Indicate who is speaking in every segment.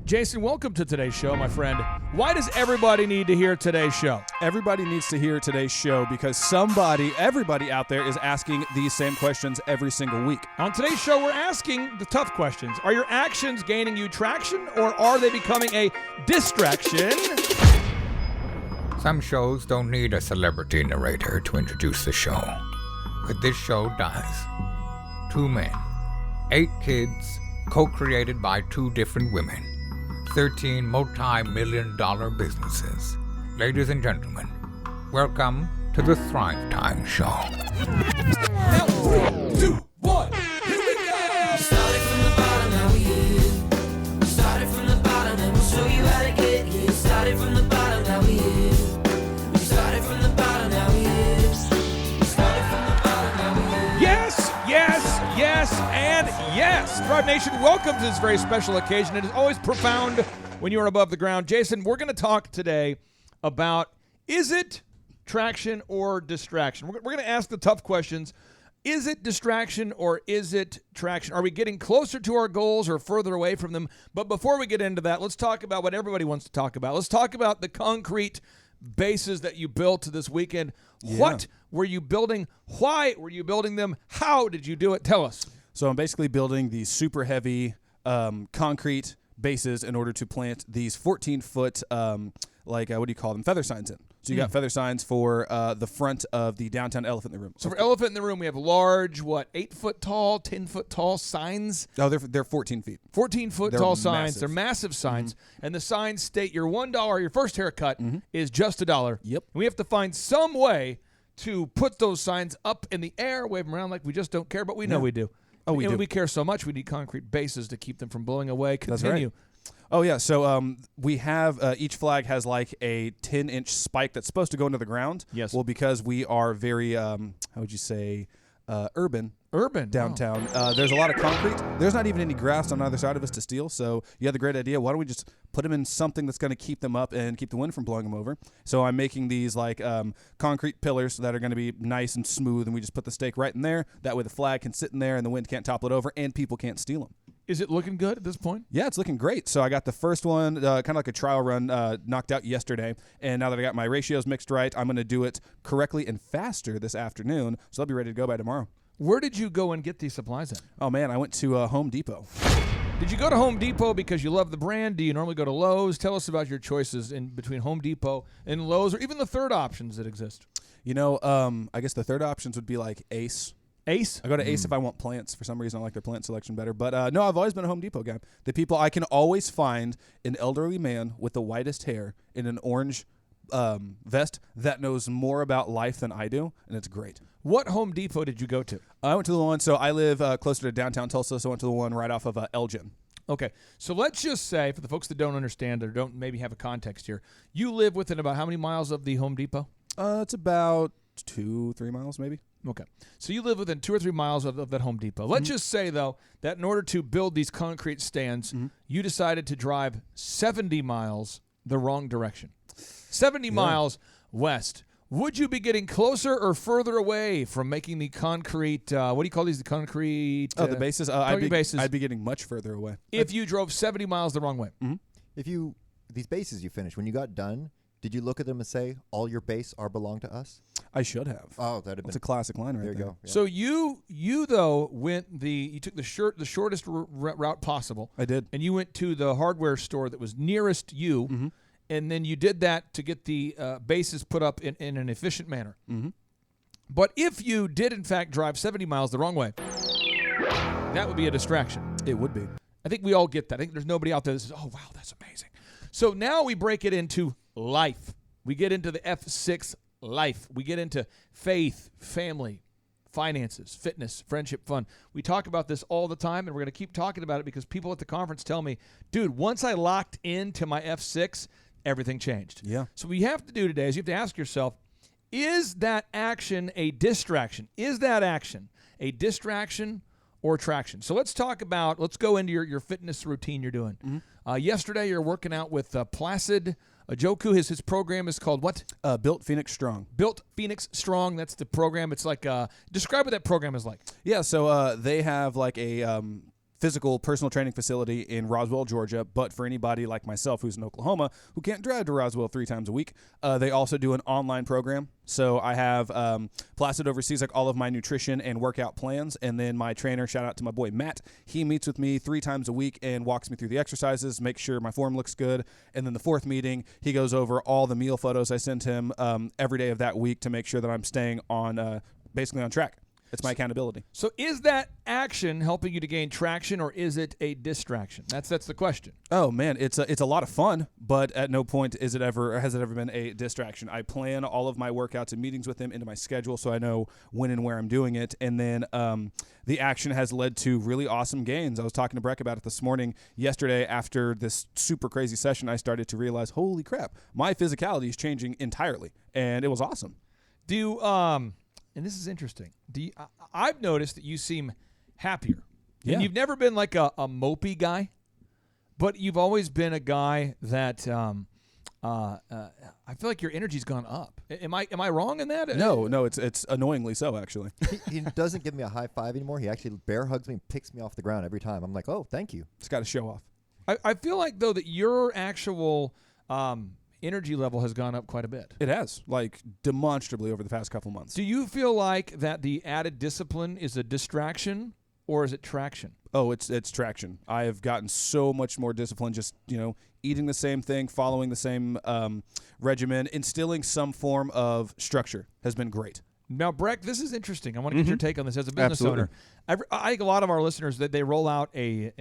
Speaker 1: Jason, welcome to today's show, my friend. Why does everybody need to hear today's show?
Speaker 2: Everybody needs to hear today's show because everybody out there is asking these same questions every single week.
Speaker 1: On today's show, we're asking the tough questions. Are your actions gaining you traction, or are they becoming a distraction?
Speaker 3: Some shows don't need a celebrity narrator to introduce the show, but this show does. 2 men, 8 kids, co-created by 2 different women, 13 multi-million-dollar businesses. Ladies and gentlemen, welcome to the Thrive Time Show.
Speaker 1: 3, 2, 1, here we go!
Speaker 4: Started from the bottom, now we here. Started from the bottom, and we'll show you how to get here. Started from the bottom, now we here. Started from the bottom, now we here. Started from the bottom, now we here.
Speaker 1: Yes, and yes. Thrive Nation, welcome to this very special occasion. It is always profound when you are above the ground. Jason, we're going to talk today about, is it traction or distraction? We're going to ask the tough questions. Is it distraction or is it traction? Are we getting closer to our goals or further away from them? But before we get into that, let's talk about what everybody wants to talk about. Let's talk about the concrete bases that you built this weekend. Yeah. What were you building? Why were you building them? How did you do it? Tell us.
Speaker 2: So I'm basically building these super heavy concrete bases in order to plant these 14-foot, what do you call them, feather signs in. So you got feather signs for the front of the downtown Elephant in the Room.
Speaker 1: So for Elephant in the Room, we have large, 8-foot tall, 10-foot tall signs?
Speaker 2: Oh, they're 14 feet.
Speaker 1: 14-foot tall signs. They're massive signs. Mm-hmm. And the signs state your $1, your first haircut is just $1.
Speaker 2: Yep.
Speaker 1: And we have to find some way to put those signs up in the air, wave them around like we just don't care, but we know we do.
Speaker 2: Oh, we do.
Speaker 1: We care so much, we need concrete bases to keep them from blowing away. Continue.
Speaker 2: That's right. Oh, yeah. So we have each flag has like a 10-inch spike that's supposed to go into the ground.
Speaker 1: Yes.
Speaker 2: Well, because we are very, how would you say, urban downtown. Wow. There's a lot of concrete. There's not even any grass on either side of us to steal. So you had the great idea. Why don't we just put them in something that's going to keep them up and keep the wind from blowing them over? So I'm making these like concrete pillars that are going to be nice and smooth, and we just put the stake right in there. That way the flag can sit in there and the wind can't topple it over and people can't steal them.
Speaker 1: Is it looking good at this point?
Speaker 2: Yeah, it's looking great. So I got the first one, kind of like a trial run, knocked out yesterday. And now that I got my ratios mixed right, I'm going to do it correctly and faster this afternoon. So I'll be ready to go by tomorrow.
Speaker 1: Where did you go and get these supplies at?
Speaker 2: Oh, man, I went to Home Depot.
Speaker 1: Did you go to Home Depot because you love the brand? Do you normally go to Lowe's? Tell us about your choices in between Home Depot and Lowe's, or even the third options that exist.
Speaker 2: You know, I guess the third options would be like Ace.
Speaker 1: Ace?
Speaker 2: I go to Ace if I want plants. For some reason, I like their plant selection better. But no, I've always been a Home Depot guy. The people, I can always find an elderly man with the whitest hair in an orange vest that knows more about life than I do, and it's great.
Speaker 1: What Home Depot did you go to?
Speaker 2: I went to the one, so I live closer to downtown Tulsa, so I went to the one right off of Elgin.
Speaker 1: Okay, so let's just say, for the folks that don't understand or don't maybe have a context here, you live within about how many miles of the Home Depot?
Speaker 2: It's about 2-3 miles, maybe.
Speaker 1: Okay, so you live within 2 or 3 miles of that Home Depot. Let's just say, though, that in order to build these concrete stands, you decided to drive 70 miles the wrong direction. 70 miles west. Would you be getting closer or further away from making the concrete, what do you call these, the concrete?
Speaker 2: The bases?
Speaker 1: Bases.
Speaker 2: I'd be getting much further away.
Speaker 1: If you drove 70 miles the wrong way.
Speaker 5: Mm-hmm. These bases you finished, when you got done, did you look at them and say, all your base belong to us?
Speaker 2: I should have.
Speaker 5: Oh, that'd have been.
Speaker 2: It's a classic line right there.
Speaker 5: There you go. Yeah.
Speaker 1: So you though you took the shortest route possible.
Speaker 2: I did.
Speaker 1: And you went to the hardware store that was nearest you. Mm-hmm. And then you did that to get the bases put up in an efficient manner. Mm-hmm. But if you did, in fact, drive 70 miles the wrong way, that would be a distraction.
Speaker 2: It would be.
Speaker 1: I think we all get that. I think there's nobody out there that says, oh, wow, that's amazing. So now we break it into life. We get into the F6 life. We get into faith, family, finances, fitness, friendship, fun. We talk about this all the time, and we're going to keep talking about it because people at the conference tell me, dude, once I locked into my F6, everything changed.
Speaker 2: Yeah.
Speaker 1: So what you have to do today is you have to ask yourself, is that action a distraction? Is that action a distraction or traction? So let's go into your fitness routine you're doing. Mm-hmm. Yesterday you're working out with Placid Ajoku. His program is called what?
Speaker 2: Built Phoenix Strong.
Speaker 1: Built Phoenix Strong. That's the program. It's like, describe what that program is like.
Speaker 2: Yeah, so they have like a physical personal training facility in Roswell, Georgia. But for anybody like myself who's in Oklahoma who can't drive to Roswell 3 times a week, they also do an online program. So I have Placid oversees like all of my nutrition and workout plans, and then my trainer, shout out to my boy Matt, he meets with me 3 times a week and walks me through the exercises, make sure my form looks good, and then the 4th meeting, he goes over all the meal photos I send him every day of that week to make sure that I'm staying on basically on track. It's my accountability.
Speaker 1: So is that action helping you to gain traction, or is it a distraction? That's the question.
Speaker 2: Oh man, it's a lot of fun, but at no point has it ever been a distraction. I plan all of my workouts and meetings with him into my schedule, so I know when and where I'm doing it. And then the action has led to really awesome gains. I was talking to Breck about it this morning. Yesterday, after this super crazy session, I started to realize, holy crap, my physicality is changing entirely, and it was awesome.
Speaker 1: Do you and this is interesting. I've noticed that you seem happier.
Speaker 2: Yeah.
Speaker 1: And you've never been like a mopey guy, but you've always been a guy that I feel like your energy's gone up. Am I wrong in that?
Speaker 2: No, it's annoyingly so, actually.
Speaker 5: He doesn't give me a high five anymore. He actually bear hugs me and picks me off the ground every time. I'm like, oh, thank you.
Speaker 2: It's got to show off.
Speaker 1: I feel like, though, that your actual energy level has gone up quite a bit.
Speaker 2: It has, like demonstrably over the past couple months.
Speaker 1: Do you feel like that the added discipline is a distraction, or is it traction?
Speaker 2: Oh, it's traction. I have gotten so much more disciplined, just, eating the same thing, following the same regimen, instilling some form of structure has been great.
Speaker 1: Now, Breck, this is interesting. I want to get your take on this as a business
Speaker 2: Absolutely.
Speaker 1: owner. I think a lot of our listeners, that they roll out a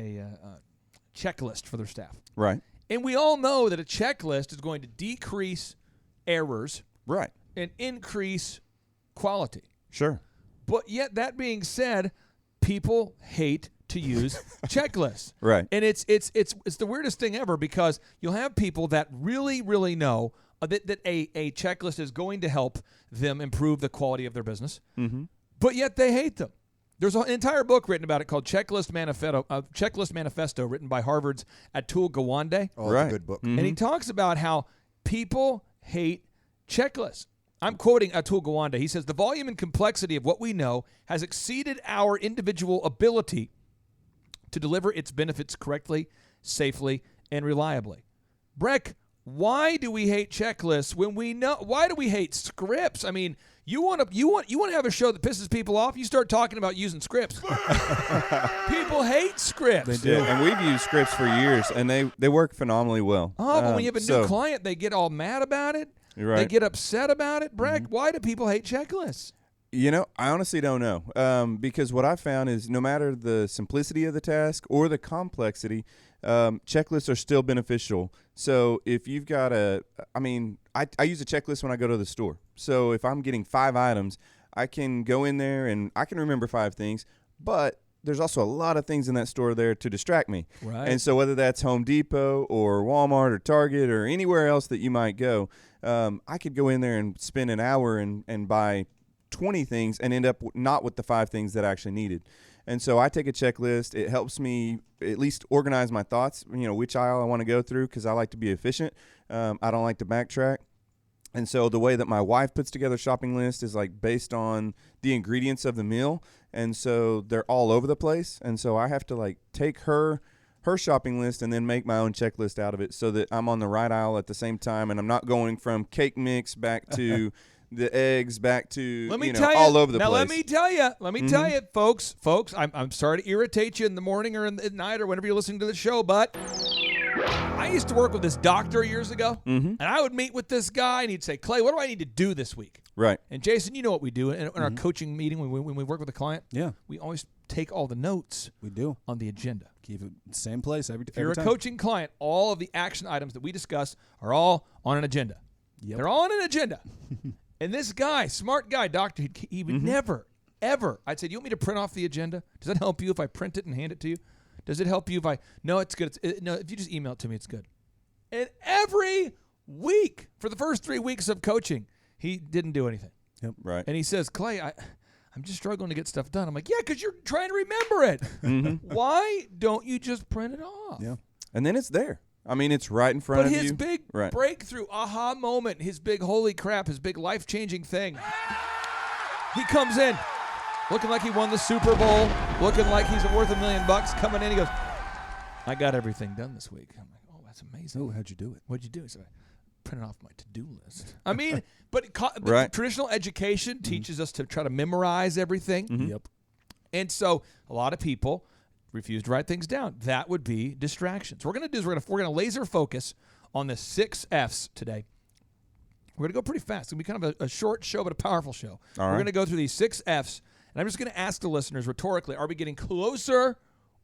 Speaker 1: checklist for their staff.
Speaker 6: Right.
Speaker 1: And we all know that a checklist is going to decrease errors
Speaker 6: Right.
Speaker 1: and increase quality.
Speaker 6: Sure.
Speaker 1: But yet, that being said, people hate to use checklists.
Speaker 6: Right.
Speaker 1: And it's the weirdest thing ever, because you'll have people that really, really know that a checklist is going to help them improve the quality of their business, but yet they hate them. There's an entire book written about it called Checklist Manifesto, written by Harvard's Atul Gawande.
Speaker 5: Oh,
Speaker 6: Right.
Speaker 5: it's a good book.
Speaker 1: And he talks about how people hate checklists. I'm quoting Atul Gawande. He says, the volume and complexity of what we know has exceeded our individual ability to deliver its benefits correctly, safely, and reliably. Breck, why do we hate checklists when we know? Why do we hate scripts? I mean, you want to have a show that pisses people off? You start talking about using scripts. People hate scripts.
Speaker 2: They do.
Speaker 6: Yeah, and we've used scripts for years, and they work phenomenally well.
Speaker 1: Oh, but when you have a new client, they get all mad about it.
Speaker 6: You're right.
Speaker 1: They get upset about it. Breck, why do people hate checklists?
Speaker 6: I honestly don't know, because what I found is no matter the simplicity of the task or the complexity, checklists are still beneficial. So if you've got I use a checklist when I go to the store. So if I'm getting 5 items, I can go in there and I can remember 5 things, but there's also a lot of things in that store there to distract me.
Speaker 1: Right.
Speaker 6: And so whether that's Home Depot or Walmart or Target or anywhere else that you might go, I could go in there and spend an hour and buy 20 things and end up not with the 5 things that I actually needed. And so I take a checklist. It helps me at least organize my thoughts, which aisle I want to go through, because I like to be efficient. I don't like to backtrack. And so the way that my wife puts together a shopping list is like based on the ingredients of the meal. And so they're all over the place. And so I have to like take her shopping list and then make my own checklist out of it so that I'm on the right aisle at the same time. And I'm not going from cake mix back to the eggs back to, all over the place.
Speaker 1: Now, let me tell you, folks, I'm sorry to irritate you in the morning or at night or whenever you're listening to the show, but I used to work with this doctor years ago, and I would meet with this guy, and he'd say, Clay, what do I need to do this week?
Speaker 6: Right.
Speaker 1: And Jason, you know what we do in our coaching meeting when we work with a client?
Speaker 2: Yeah.
Speaker 1: We always take all the notes
Speaker 2: We do.
Speaker 1: on the agenda.
Speaker 2: Keep it same place every time.
Speaker 1: If you're a coaching client, all of the action items that we discuss are all on an agenda.
Speaker 2: Yep.
Speaker 1: They're all on an agenda. And this guy, smart guy, doctor, he would never, ever. I'd say, do you want me to print off the agenda? Does that help you if I print it and hand it to you? Does it help you if I? No, it's good. No, if you just email it to me, it's good. And every week, for the first 3 weeks of coaching, he didn't do anything.
Speaker 2: Yep.
Speaker 6: Right.
Speaker 1: And he says, Clay, I'm just struggling to get stuff done. I'm like, yeah, because you're trying to remember it. Why don't you just print it off?
Speaker 2: Yeah.
Speaker 6: And then it's there. I mean, it's right in front
Speaker 1: But
Speaker 6: of you.
Speaker 1: his big
Speaker 6: Right.
Speaker 1: breakthrough, aha moment, his big holy crap, his big life-changing thing, he comes in looking like he won the Super Bowl, looking like he's worth $1 million, coming in. He goes, I got everything done this week. I'm like, oh, that's amazing.
Speaker 2: Oh, how'd you do it?
Speaker 1: What'd you do? He said, I printed off my to-do list. I mean, but
Speaker 6: Right.
Speaker 1: traditional education teaches us to try to memorize everything.
Speaker 2: Yep.
Speaker 1: And so a lot of people refuse to write things down. That would be distractions. What we're going to do is we're going to laser focus on the 6 F's today. We're going to go pretty fast. It's going to be kind of a short show, but a powerful show.
Speaker 6: All
Speaker 1: We're
Speaker 6: right.
Speaker 1: going to go through these 6 F's, and I'm just going to ask the listeners rhetorically, are we getting closer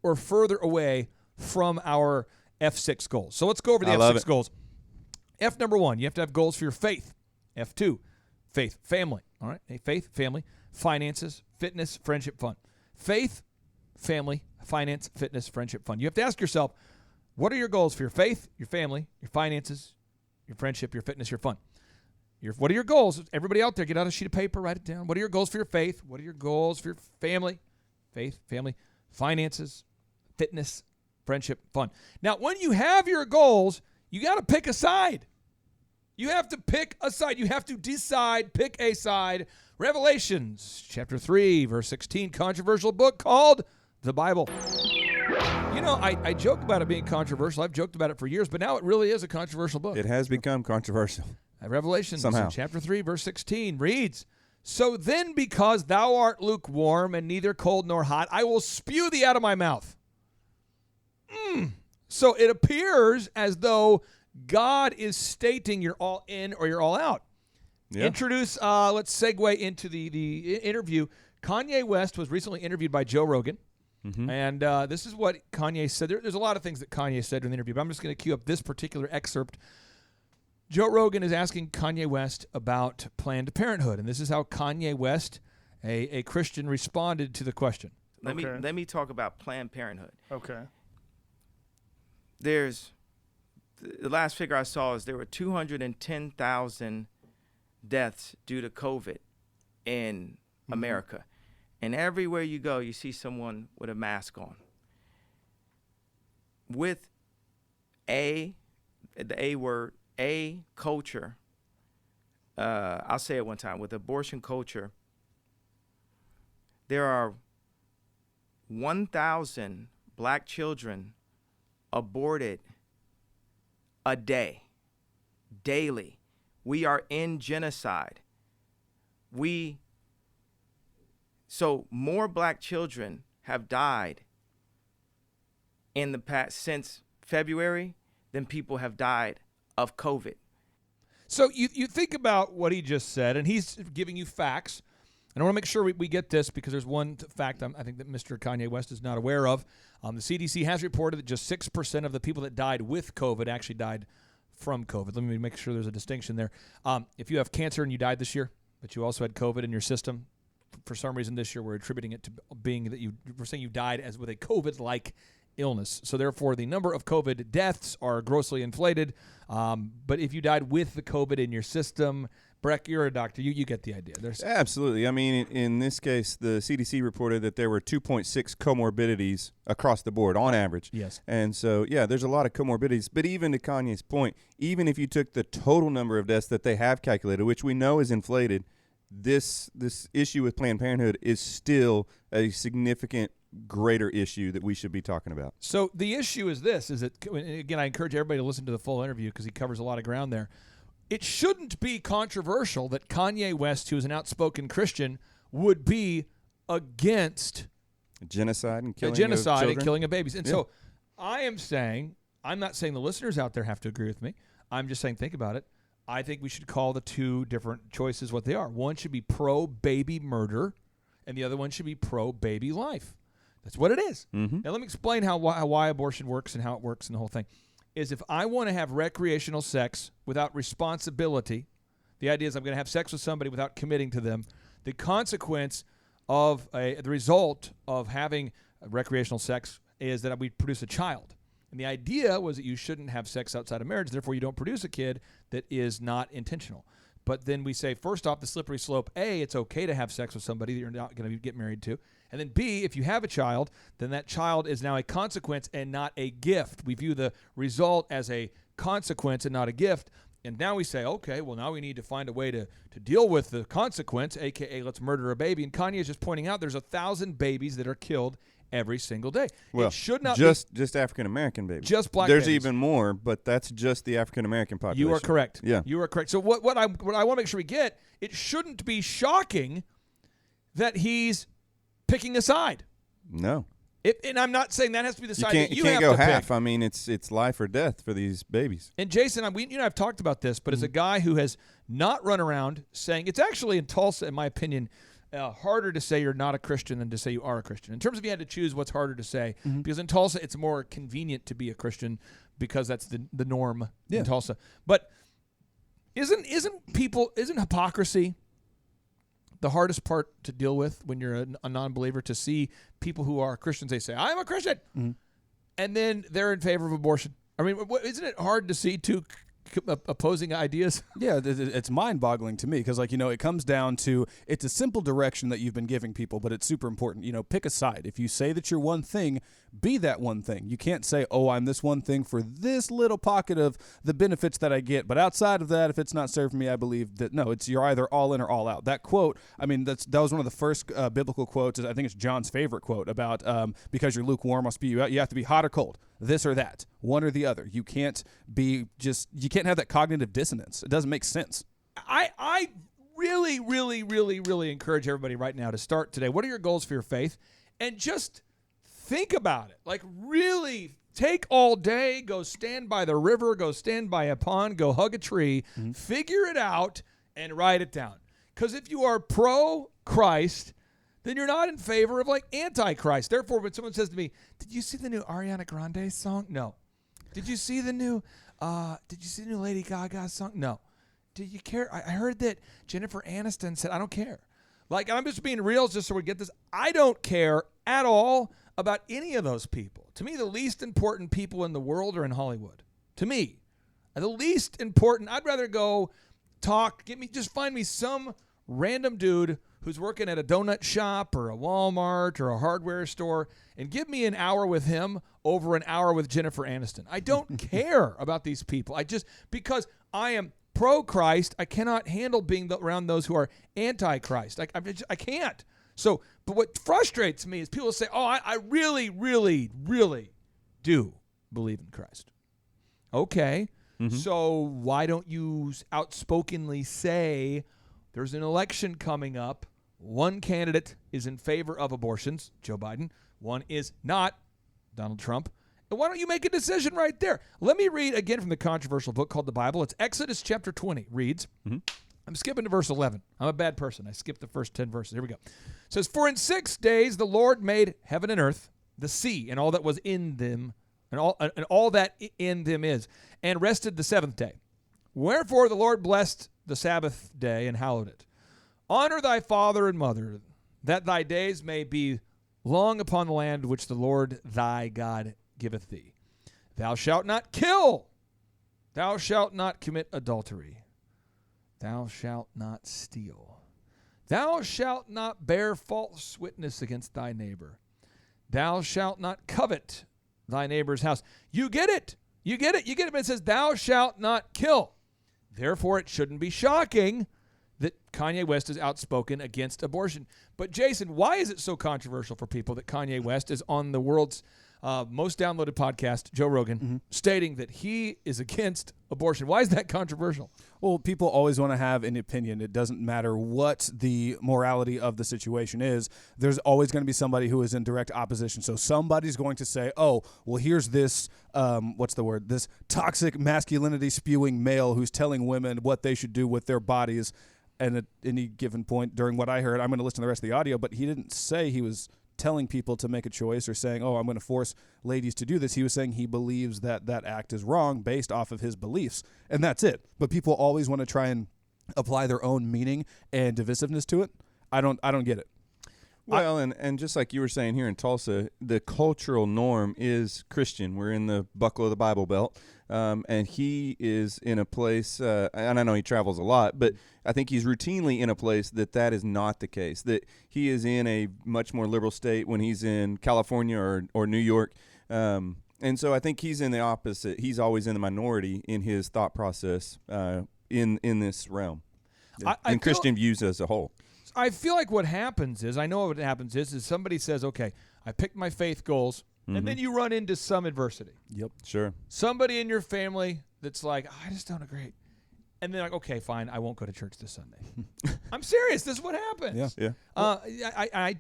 Speaker 1: or further away from our F6 goals? So let's go over the
Speaker 6: I love
Speaker 1: F6
Speaker 6: it.
Speaker 1: goals. F number 1, you have to have goals for your faith. F2, faith, family. All right? Hey, faith, family, finances, fitness, friendship, fun. Faith, family, finance, fitness, friendship, fun. You have to ask yourself, what are your goals for your faith, your family, your finances, your friendship, your fitness, your fun? What are your goals? Everybody out there, get out a sheet of paper, write it down. What are your goals for your faith? What are your goals for your family? Faith, family, finances, fitness, friendship, fun. Now, when you have your goals, you got to pick a side. You have to pick a side. You have to decide, pick a side. Revelations chapter 3, verse 16, controversial book called the Bible. You know, I joke about it being controversial. I've joked about it for years, but now it really is a controversial book.
Speaker 6: It has become controversial.
Speaker 1: Revelation
Speaker 6: Somehow.
Speaker 1: chapter 3, verse 16 reads, So then because thou art lukewarm and neither cold nor hot, I will spew thee out of my mouth. So it appears as though God is stating you're all in or you're all out.
Speaker 6: Yeah.
Speaker 1: Let's segue into the interview. Kanye West was recently interviewed by Joe Rogan. And this is what Kanye said. There's a lot of things that Kanye said in the interview, but I'm just going to cue up this particular excerpt. Joe Rogan is asking Kanye West about Planned Parenthood, and this is how Kanye West, a Christian, responded to the question.
Speaker 7: Let me talk about Planned Parenthood.
Speaker 8: Okay.
Speaker 7: There's the last figure I saw is there were 210,000 deaths due to COVID in America. And everywhere you go, you see someone with a mask on. With the A word, a culture, I'll say it one time, with abortion culture, there are 1,000 black children aborted a day, daily. We are in genocide. So more black children have died in the past since February than people have died of COVID.
Speaker 1: So you think about what he just said, and he's giving you facts. And I want to make sure we get this because there's one fact I think that Mr. Kanye West is not aware of. The CDC has reported that just 6% of the people that died with COVID actually died from COVID. Let me make sure there's a distinction there. If you have cancer and you died this year, but you also had COVID in your system, for some reason this year we're attributing it to being that we're saying you died as with a COVID-like illness. So therefore, the number of COVID deaths are grossly inflated. But if you died with the COVID in your system, Breck, you're a doctor. You get the idea.
Speaker 6: Absolutely. I mean, in this case, the CDC reported that there were 2.6 comorbidities across the board on average.
Speaker 1: Yes.
Speaker 6: And so, yeah, there's a lot of comorbidities. But even to Kanye's point, even if you took the total number of deaths that they have calculated, which we know is inflated, this issue with Planned Parenthood is still a significant greater issue that we should be talking about.
Speaker 1: So the issue is this, is that, again, I encourage everybody to listen to the full interview because he covers a lot of ground there. It shouldn't be controversial that Kanye West, who is an outspoken Christian, would be against
Speaker 6: Genocide and killing
Speaker 1: genocide
Speaker 6: of
Speaker 1: and killing of babies. And
Speaker 6: Yeah.
Speaker 1: so I'm not saying the listeners out there have to agree with me. I'm just saying think about it. I think we should call the two different choices what they are. One should be pro-baby murder, and the other one should be pro-baby life. That's what it is.
Speaker 6: Mm-hmm.
Speaker 1: Now let me explain why abortion works and how it works and the whole thing. Is if I want to have recreational sex without responsibility, the idea is I'm going to have sex with somebody without committing to them, the consequence of the result of having recreational sex is that we produce a child. And the idea was that you shouldn't have sex outside of marriage, therefore you don't produce a kid that is not intentional. But then we say, first off, the slippery slope, A, it's okay to have sex with somebody that you're not going to get married to. And then B, if you have a child, then that child is now a consequence and not a gift. We view the result as a consequence and not a gift. And now we say, okay, well, now we need to find a way to deal with the consequence, a.k.a. let's murder a baby. And Kanye is just pointing out there's 1,000 babies that are killed every single day.
Speaker 6: Well,
Speaker 1: it should not
Speaker 6: just African American babies.
Speaker 1: Just black
Speaker 6: There's
Speaker 1: babies.
Speaker 6: even more, but that's just the African American population.
Speaker 1: You are correct.
Speaker 6: Yeah.
Speaker 1: You are correct. So what I want to make sure we get, it shouldn't be shocking that he's picking a side.
Speaker 6: No.
Speaker 1: And I'm not saying that has to be the side that
Speaker 6: you
Speaker 1: you
Speaker 6: can't
Speaker 1: have
Speaker 6: go
Speaker 1: to
Speaker 6: half.
Speaker 1: pick.
Speaker 6: I mean, it's life or death for these babies.
Speaker 1: And Jason, I've talked about this, but as a guy who has not run around saying, it's actually in Tulsa, in my opinion, harder to say you're not a Christian than to say you are a Christian. In terms of you had to choose what's harder to say, because in Tulsa it's more convenient to be a Christian because that's the norm in Tulsa. But isn't hypocrisy the hardest part to deal with when you're a non-believer? To see people who are Christians, they say, I'm a Christian, and then they're in favor of abortion. I mean, isn't it hard to see two opposing ideas?
Speaker 2: Yeah, it's mind-boggling to me because, it comes down to it's a simple direction that you've been giving people, but it's super important. Pick a side. If you say that you're one thing, be that one thing. You can't say, oh, I'm this one thing for this little pocket of the benefits that I get, but outside of that, if it's not served me, I believe that, no, you're either all in or all out. That quote, that was one of the first biblical quotes. I think it's John's favorite quote about because you're lukewarm, I'll spew you out. You have to be hot or cold, this or that, one or the other. You can't have that cognitive dissonance. It doesn't make sense.
Speaker 1: I really, really, really, really encourage everybody right now to start today. What are your goals for your faith? And just think about it. Like, really take all day, go stand by the river, go stand by a pond, go hug a tree, figure it out, and write it down. Because if you are pro-Christ, then you're not in favor of, anti-Christ. Therefore, when someone says to me, did you see the new Ariana Grande song? No. Did you see the new Lady Gaga song? No. Did you care? I heard that Jennifer Aniston said, I don't care. I'm just being real just so we get this. I don't care at all about any of those people. To me, the least important people in the world are in Hollywood. To me, the least important. I'd rather go talk. Find me some random dude who's working at a donut shop or a Walmart or a hardware store and give me an hour with him over an hour with Jennifer Aniston. I don't care about these people. Because I am pro-Christ, I cannot handle being around those who are anti-Christ. I can't. So, but what frustrates me is people say, oh, I really, really, really do believe in Christ. Okay. So why don't you outspokenly say there's an election coming up? One candidate is in favor of abortions, Joe Biden. One is not, Donald Trump. And why don't you make a decision right there? Let me read again from the controversial book called the Bible. It's Exodus chapter 20. Reads, I'm skipping to verse 11. I'm a bad person. I skipped the first 10 verses. Here we go. It says, for in 6 days the Lord made heaven and earth, the sea, and all that was in them, and all that in them is, and rested the seventh day. Wherefore the Lord blessed the Sabbath day and hallowed it. Honor thy father and mother, that thy days may be long upon the land which the Lord thy God giveth thee. Thou shalt not kill. Thou shalt not commit adultery. Thou shalt not steal. Thou shalt not bear false witness against thy neighbor. Thou shalt not covet thy neighbor's house. You get it. You get it. You get it. But it says, thou shalt not kill. Therefore, it shouldn't be shocking that Kanye West is outspoken against abortion. But, Jason, why is it so controversial for people that Kanye West is on the world's most downloaded podcast, Joe Rogan, stating that he is against abortion? Why is that controversial?
Speaker 2: Well, people always want to have an opinion. It doesn't matter what the morality of the situation is. There's always going to be somebody who is in direct opposition. So somebody's going to say, oh, well, here's this, this toxic masculinity spewing male who's telling women what they should do with their bodies. And at any given point during what I heard, I'm going to listen to the rest of the audio, but he didn't say he was telling people to make a choice or saying, oh, I'm going to force ladies to do this. He was saying he believes that that act is wrong based off of his beliefs. And that's it. But people always want to try and apply their own meaning and divisiveness to it. I don't get it.
Speaker 6: Well, and just like you were saying here in Tulsa, the cultural norm is Christian. We're in the buckle of the Bible Belt. And he is in a place, and I know he travels a lot, but I think he's routinely in a place that is not the case, that he is in a much more liberal state when he's in California or New York. And so I think he's in the opposite. He's always in the minority in his thought process in this realm. And Christian views as a whole.
Speaker 1: I feel like what happens is, I know what happens is somebody says, okay, I picked my faith goals, and then you run into some adversity.
Speaker 2: Yep.
Speaker 6: Sure.
Speaker 1: Somebody in your family that's like, I just don't agree. And they're like, okay, fine, I won't go to church this Sunday. I'm serious. This is what happens.
Speaker 2: Yeah.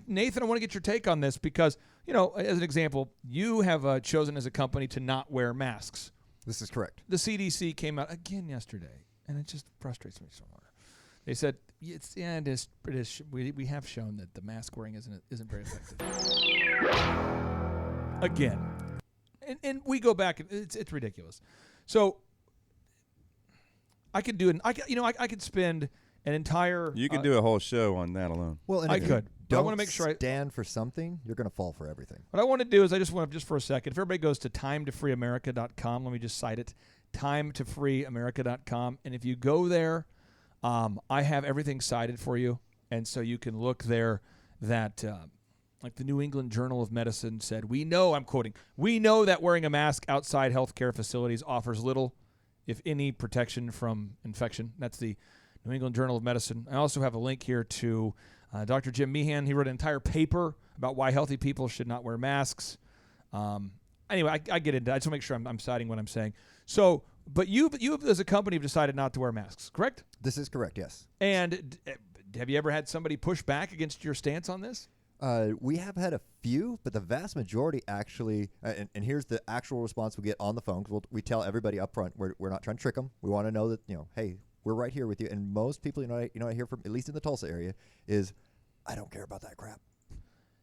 Speaker 1: Nathan, I want to get your take on this because, as an example, you have chosen as a company to not wear masks.
Speaker 5: This is correct.
Speaker 1: The CDC came out again yesterday, and it just frustrates me so much. They said it is. We have shown that the mask wearing isn't very effective. Again, and we go back. It's ridiculous. So I could do I could spend an entire.
Speaker 6: You could do a whole show on that alone.
Speaker 5: Well, and
Speaker 1: I
Speaker 5: if you
Speaker 1: could. But I
Speaker 5: don't
Speaker 1: want to make sure I
Speaker 5: stand for something, you're going to fall for everything.
Speaker 1: What I want to do is I just want to, just for a second, if everybody goes to timetofreeamerica.com, let me just cite it, timetofreeamerica.com, and if you go there, I have everything cited for you, and so you can look there that, like the New England Journal of Medicine said, I'm quoting, we know that wearing a mask outside healthcare facilities offers little, if any, protection from infection. That's the New England Journal of Medicine. I also have a link here to Dr. Jim Meehan. He wrote an entire paper about why healthy people should not wear masks. Anyway, I get into it. I just want to make sure I'm citing what I'm saying. So, but you as a company have decided not to wear masks, correct?
Speaker 5: This is correct, yes.
Speaker 1: And have you ever had somebody push back against your stance on this?
Speaker 5: We have had a few, but the vast majority actually, and here's the actual response we get on the phone, because we tell everybody up front, we're not trying to trick them. We want to know that, hey, we're right here with you. And most people, I hear from, at least in the Tulsa area, is, I don't care about that crap.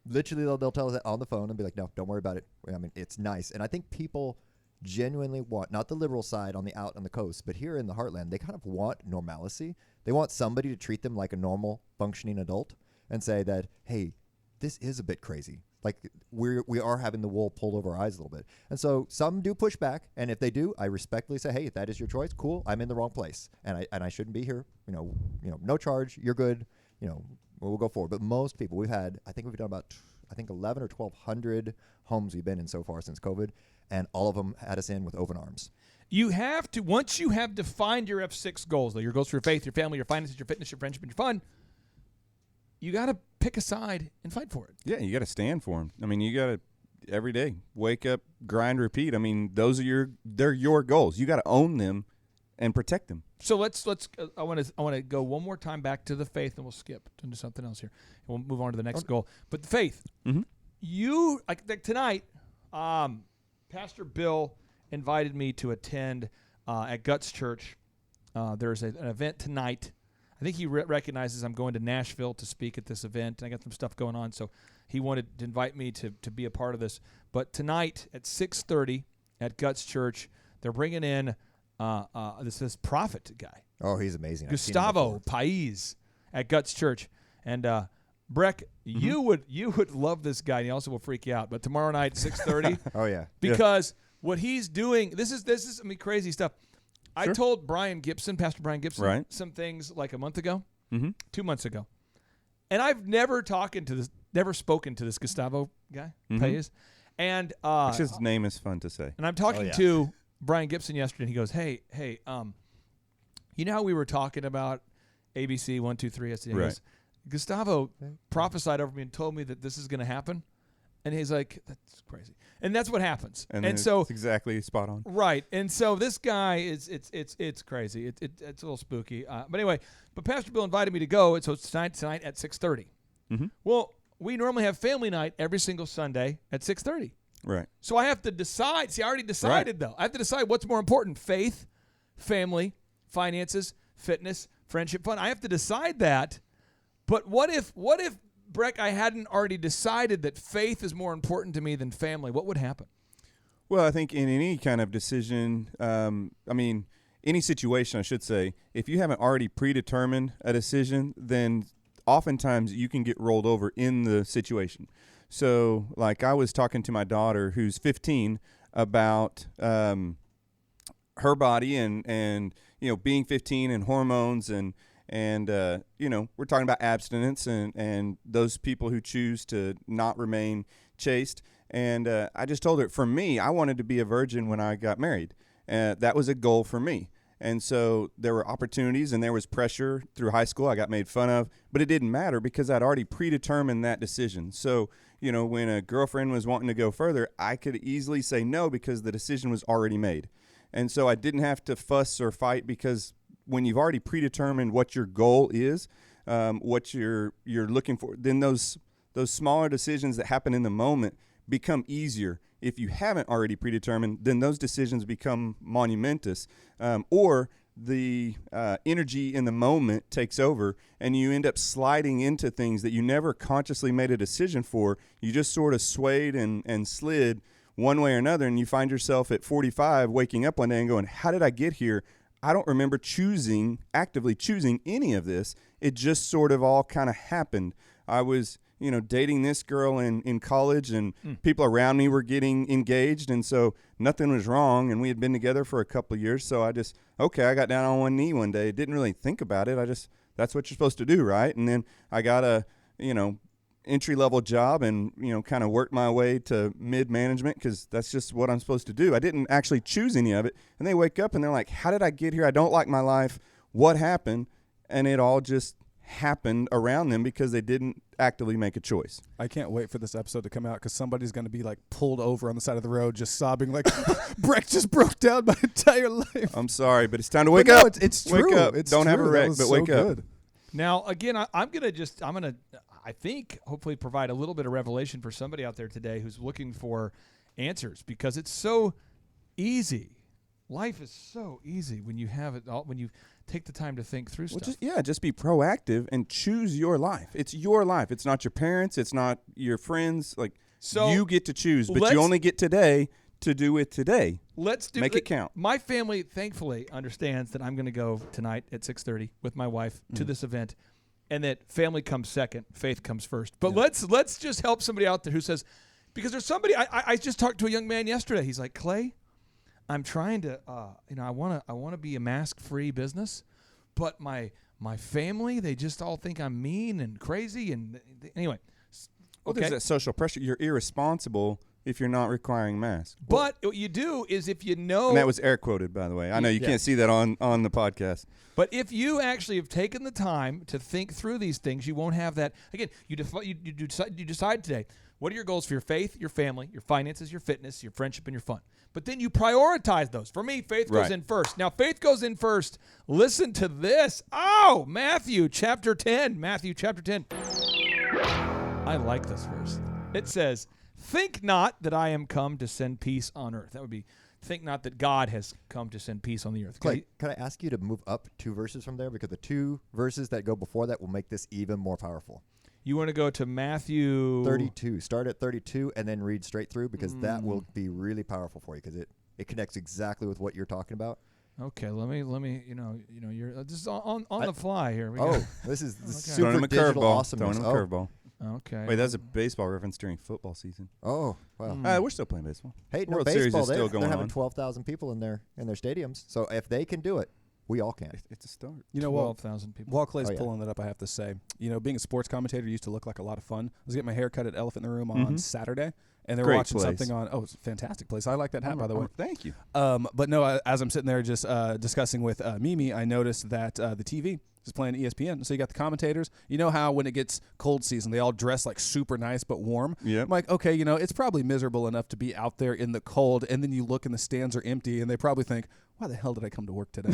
Speaker 5: Literally, they'll tell us that on the phone and be like, no, don't worry about it. I mean, it's nice. And I think people genuinely want, not the liberal side on the coast, but here in the heartland, they kind of want normalcy. They want somebody to treat them like a normal, functioning adult and say that, hey, this is a bit crazy. Like, we are having the wool pulled over our eyes a little bit. And so some do push back, and if they do, I respectfully say, hey, if that is your choice, cool, I'm in the wrong place, and I shouldn't be here. No charge, you're good, we'll go forward. But most people, we've done about 11 or 1,200 homes we've been in so far since COVID, and all of them had us in with open arms.
Speaker 1: You have to, once you have defined your F6 goals, though, your goals for your faith, your family, your finances, your fitness, your friendship, and your fun, you got to pick a side and fight for it.
Speaker 6: Yeah, you got to stand for them. I mean, you got to every day wake up, grind, repeat. I mean, they're your goals. You got to own them and protect them.
Speaker 1: So let's. I want to go one more time back to the faith, and we'll skip into something else here. And we'll move on to the next goal. But the faith, you like tonight. Pastor Bill invited me to attend at Guts Church. There's an event tonight. I think he recognizes I'm going to Nashville to speak at this event, and I got some stuff going on, so he wanted to invite me to be a part of this. But tonight at 6:30 at Guts Church, they're bringing in this prophet guy.
Speaker 5: Oh, he's amazing.
Speaker 1: Gustavo Pais at Guts Church. And Breck, you would love this guy, and he also will freak you out. But tomorrow night, 6:30.
Speaker 5: Oh, yeah.
Speaker 1: Because what he's doing, this is crazy stuff. I told Pastor Brian Gibson, some things like a month ago, 2 months ago. And I've never spoken to this Gustavo guy, Pais. And
Speaker 6: his name is fun to say.
Speaker 1: And I'm talking to Brian Gibson yesterday, and he goes, hey, you know how we were talking about ABC 1, 2, 3 yesterday? He goes, Gustavo prophesied over me and told me that this is going to happen. And he's like, that's crazy. And that's what happens. And so
Speaker 6: it's exactly spot on.
Speaker 1: Right. And so this guy it's crazy. It's a little spooky. But anyway, Pastor Bill invited me to go. So it's tonight at 6:30. Well, we normally have family night every single Sunday at 6:30.
Speaker 6: Right.
Speaker 1: So I have to decide. See, I already decided though. I have to decide what's more important: faith, family, finances, fitness, friendship, fun. I have to decide that. But what if Breck, I hadn't already decided that faith is more important to me than family? What would happen?
Speaker 6: Well, I think in any kind of decision, any situation, I should say, if you haven't already predetermined a decision, then oftentimes you can get rolled over in the situation. So, like I was talking to my daughter, who's 15, about her body and being 15 and hormones and we're talking about abstinence and those people who choose to not remain chaste. And I just told her, for me, I wanted to be a virgin when I got married. That was a goal for me. And so there were opportunities and there was pressure through high school. I got made fun of, but it didn't matter because I'd already predetermined that decision. So, you know, when a girlfriend was wanting to go further, I could easily say no because the decision was already made. And so I didn't have to fuss or fight because when you've already predetermined what your goal is, what you're looking for, then those smaller decisions that happen in the moment become easier. If you haven't already predetermined, then those decisions become monumentous, or the energy in the moment takes over and you end up sliding into things that you never consciously made a decision for. You just sort of swayed and slid one way or another, and you find yourself at 45 waking up one day and going, how did I get here? I don't remember actively choosing any of this. It just sort of all kind of happened. I was dating this girl in college, and people around me were getting engaged, and so nothing was wrong, and we had been together for a couple of years, so I got down on one knee one day. Didn't really think about it. That's what you're supposed to do, right? And then I got a, entry-level job and, kind of worked my way to mid-management because that's just what I'm supposed to do. I didn't actually choose any of it, and they wake up and they're like, how did I get here? I don't like my life. What happened? And it all just happened around them because they didn't actively make a choice.
Speaker 2: I can't wait for this episode to come out because somebody's going to be like pulled over on the side of the road just sobbing like, Breck just broke down my entire life.
Speaker 6: I'm sorry, but it's time to wake up.
Speaker 2: It's
Speaker 6: wake
Speaker 2: true.
Speaker 6: Up.
Speaker 2: It's
Speaker 6: don't
Speaker 2: true.
Speaker 6: have a wreck, but
Speaker 2: so
Speaker 6: wake up.
Speaker 2: Good.
Speaker 1: Now, again, I'm going to, I think, hopefully provide a little bit of revelation for somebody out there today who's looking for answers because it's so easy. Life is so easy when you have it all, when you take the time to think through stuff.
Speaker 6: Just be proactive and choose your life. It's your life. It's not your parents. It's not your friends. So you get to choose, but you only get today to do it today. Make it count.
Speaker 1: My family, thankfully, understands that I'm going to go tonight at 6:30 with my wife to this event, and that family comes second, faith comes first. But let's just help somebody out there who says, because there's somebody, I just talked to a young man yesterday. He's like, Clay, I'm trying to, I want to be a mask-free business, but my family, they just all think I'm mean and crazy. And anyway,
Speaker 6: well, there's that social pressure. You're irresponsible if you're not requiring masks.
Speaker 1: But what you do is if you know,
Speaker 6: and that was air quoted, by the way. I know you can't see that on the podcast.
Speaker 1: But if you actually have taken the time to think through these things, you won't have that. Again, you decide today. What are your goals for your faith, your family, your finances, your fitness, your friendship, and your fun? But then you prioritize those. For me, faith goes in first. Now, faith goes in first. Listen to this. Oh, Matthew chapter 10. Matthew chapter 10. I like this verse. It says, think not that I am come to send peace on earth. That would be, think not that God has come to send peace on the earth.
Speaker 5: Clay, can I ask you to move up 2 verses from there? Because the 2 verses that go before that will make this even more powerful.
Speaker 1: You want to go to Matthew
Speaker 5: 32. Start at 32 and then read straight through because that will be really powerful for you because it connects exactly with what you're talking about.
Speaker 1: Okay, let me. You're this is on the fly here.
Speaker 5: This is
Speaker 6: Throwing him
Speaker 5: super
Speaker 6: a
Speaker 5: digital
Speaker 6: curveball.
Speaker 5: awesomeness.
Speaker 6: Throwing him a curveball.
Speaker 1: Okay.
Speaker 6: Wait, that's a baseball reference during football season.
Speaker 5: Oh, wow.
Speaker 6: We're still playing baseball.
Speaker 5: Hey, no,
Speaker 6: World Series
Speaker 5: baseball,
Speaker 6: is still going
Speaker 5: they're having
Speaker 6: on.
Speaker 5: 12,000 people in their stadiums. So if they can do it, we all can.
Speaker 6: It's a start.
Speaker 1: 12,000 people.
Speaker 2: While Clay's pulling that up, I have to say, being a sports commentator used to look like a lot of fun. I was getting my hair cut at Elephant in the Room on Saturday, and they were watching something on. Oh, it's a fantastic place. I like that hat, by the way.
Speaker 6: Thank you.
Speaker 2: But no, as I'm sitting there just discussing with Mimi, I noticed that the TV is playing ESPN. So you got the commentators. You know how when it gets cold season, they all dress like super nice but warm?
Speaker 6: Yeah.
Speaker 2: I'm like, okay, it's probably miserable enough to be out there in the cold, and then you look and the stands are empty, and they probably think, why the hell did I come to work today?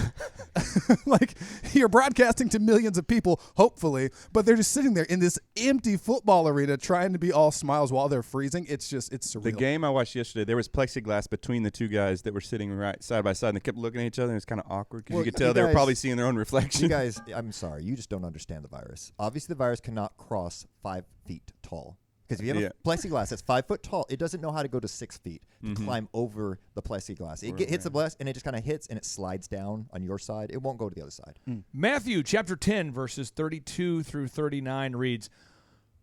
Speaker 2: Like, you're broadcasting to millions of people, hopefully, but they're just sitting there in this empty football arena trying to be all smiles while they're freezing. It's surreal.
Speaker 6: The game I watched yesterday, there was plexiglass between the two guys that were sitting right side by side, and they kept looking at each other, and it was kind of awkward because you could tell they were probably seeing their own reflection.
Speaker 5: You guys, I'm sorry, you just don't understand the virus. Obviously, the virus cannot cross 5 feet tall. Because if you have a plexiglass that's 5 foot tall, it doesn't know how to go to 6 feet to climb over the plexiglass. It hits the glass, and it just kind of hits, and it slides down on your side. It won't go to the other side.
Speaker 1: Matthew chapter 10, verses 32 through 39 reads,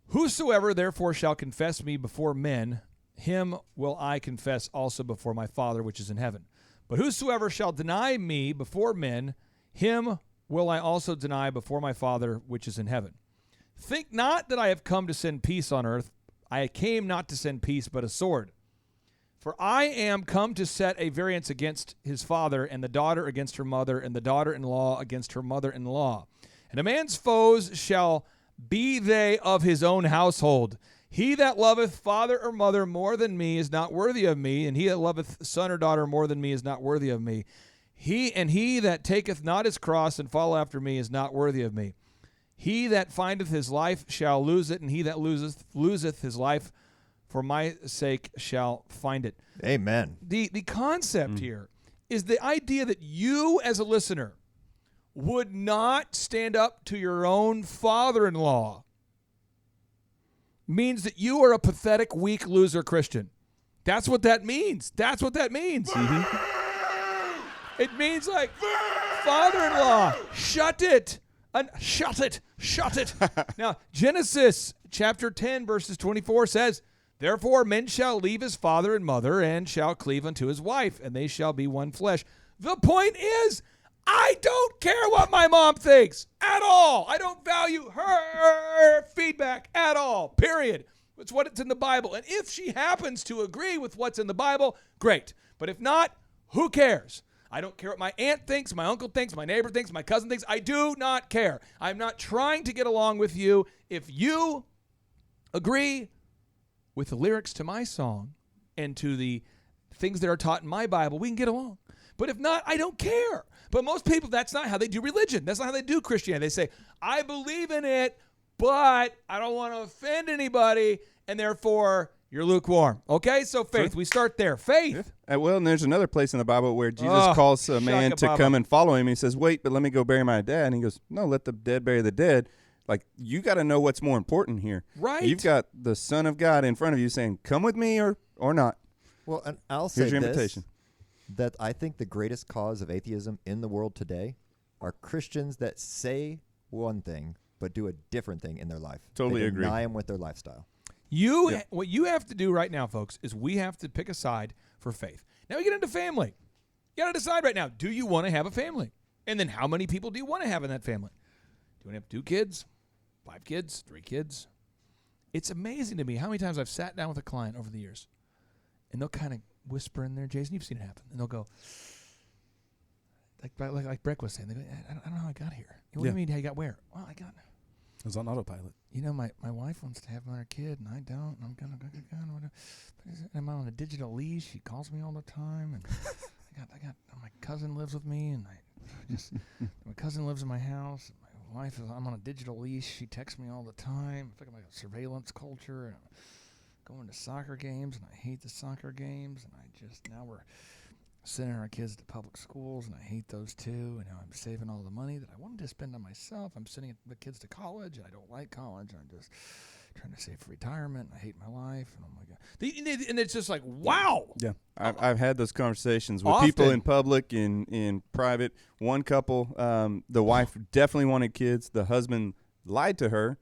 Speaker 1: Whosoever therefore shall confess me before men, him will I confess also before my Father which is in heaven. But whosoever shall deny me before men, him will I also deny before my Father which is in heaven. Think not that I have come to send peace on earth. I came not to send peace, but a sword. For I am come to set a variance against his father, and the daughter against her mother, and the daughter-in-law against her mother-in-law. And a man's foes shall be they of his own household. He that loveth father or mother more than me is not worthy of me, and he that loveth son or daughter more than me is not worthy of me. He that taketh not his cross and follow after me is not worthy of me. He that findeth his life shall lose it, and he that loseth his life for my sake shall find it.
Speaker 5: Amen.
Speaker 1: The concept here is the idea that you as a listener would not stand up to your own father-in-law means that you are a pathetic, weak loser Christian. That's what that means. That's what that means. It means like, father-in-law, shut it. Shut it. Shut it. Now, Genesis chapter 10, verses 24 says, Therefore men shall leave his father and mother and shall cleave unto his wife, and they shall be one flesh. The point is, I don't care what my mom thinks at all. I don't value her feedback at all, period. It's what's in the Bible. And if she happens to agree with what's in the Bible, great. But if not, who cares? I don't care what my aunt thinks, my uncle thinks, my neighbor thinks, my cousin thinks. I do not care. I'm not trying to get along with you. If you agree with the lyrics to my song and to the things that are taught in my Bible, we can get along. But if not, I don't care. But most people, that's not how they do religion. That's not how they do Christianity. They say, I believe in it, but I don't want to offend anybody, and therefore you're lukewarm. Okay, so faith.
Speaker 6: Sure.
Speaker 1: We start there. Faith.
Speaker 6: Yeah. Well, and there's another place in the Bible where Jesus calls a man to come and follow him. He says, wait, but let me go bury my dad. And he goes, no, let the dead bury the dead. Like, you got to know what's more important here.
Speaker 1: Right.
Speaker 6: You've got the Son of God in front of you saying, come with me or not.
Speaker 5: Well, and I'll say
Speaker 6: Here's your
Speaker 5: this,
Speaker 6: invitation.
Speaker 5: that I think the greatest cause of atheism in the world today are Christians that say one thing but do a different thing in their life.
Speaker 6: Totally
Speaker 5: they
Speaker 6: agree.
Speaker 5: deny them with their lifestyle.
Speaker 1: What you have to do right now, folks, is we have to pick a side for faith. Now we get into family. You got to decide right now, do you want to have a family? And then how many people do you want to have in that family? Do you want to have 2 kids, 5 kids, 3 kids? It's amazing to me how many times I've sat down with a client over the years, and they'll kind of whisper in there, Jason, you've seen it happen, and they'll go, like Breck was saying, they go, I don't know how I got here. What do you mean how you got where? Well, I
Speaker 2: was on autopilot.
Speaker 1: You know, my wife wants to have another kid, and I don't. And I'm gonna. I'm on a digital leash. She calls me all the time, and I got. My cousin lives with me, and my cousin lives in my house. My wife is. I'm on a digital leash. She texts me all the time. I feel like a surveillance culture, and I'm going to soccer games, and I hate the soccer games, and now we're sending our kids to public schools, and I hate those too. And now I'm saving all the money that I wanted to spend on myself. I'm sending the kids to college, and I don't like college. I'm just trying to save for retirement. And I hate my life. And oh my God! And it's just like, wow.
Speaker 6: Yeah, I've had those conversations with
Speaker 1: Often.
Speaker 6: people in public, in private. One couple, the wife definitely wanted kids. The husband lied to her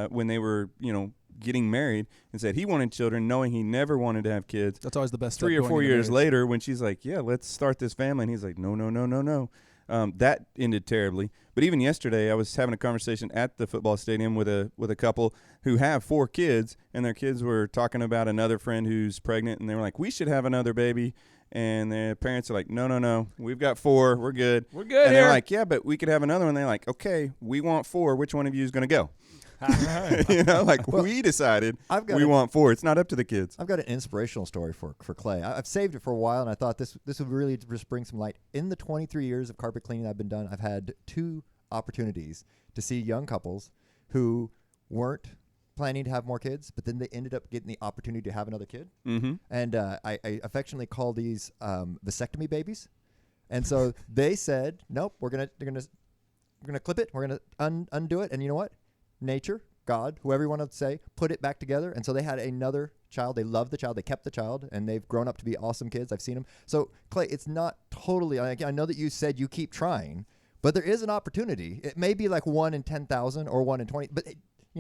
Speaker 6: when they were, getting married, and said he wanted children, knowing he never wanted to have kids.
Speaker 2: That's always the best.
Speaker 6: 3 or 4 years later, when she's like, yeah, let's start this family, and he's like, no. That ended terribly. But even yesterday, I was having a conversation at the football stadium with a couple who have 4 kids, and their kids were talking about another friend who's pregnant, and they were like, we should have another baby. And their parents are like, no, we've got 4, we're good.
Speaker 1: We're good
Speaker 6: And
Speaker 1: here.
Speaker 6: they're like, yeah, but we could have another one. They're like, okay, we want 4. Which one of you is going to go? We decided we want 4. It's not up to the kids.
Speaker 5: I've got an inspirational story for Clay. I've saved it for a while, and I thought this would really just bring some light. In the 23 years of carpet cleaning I've been done, I've had 2 opportunities to see young couples who weren't planning to have more kids, but then they ended up getting the opportunity to have another kid.
Speaker 6: Mm-hmm.
Speaker 5: And I affectionately call these vasectomy babies. And so they said, nope, we're gonna clip it, we're gonna undo it, and you know what? Nature, God, whoever you want to say, put it back together. And so they had another child. They loved the child. They kept the child, and they've grown up to be awesome kids. I've seen them. So, Clay, it's not totally, I know that you said you keep trying, but there is an opportunity. It may be like 1 in 10,000 or 1 in 20, but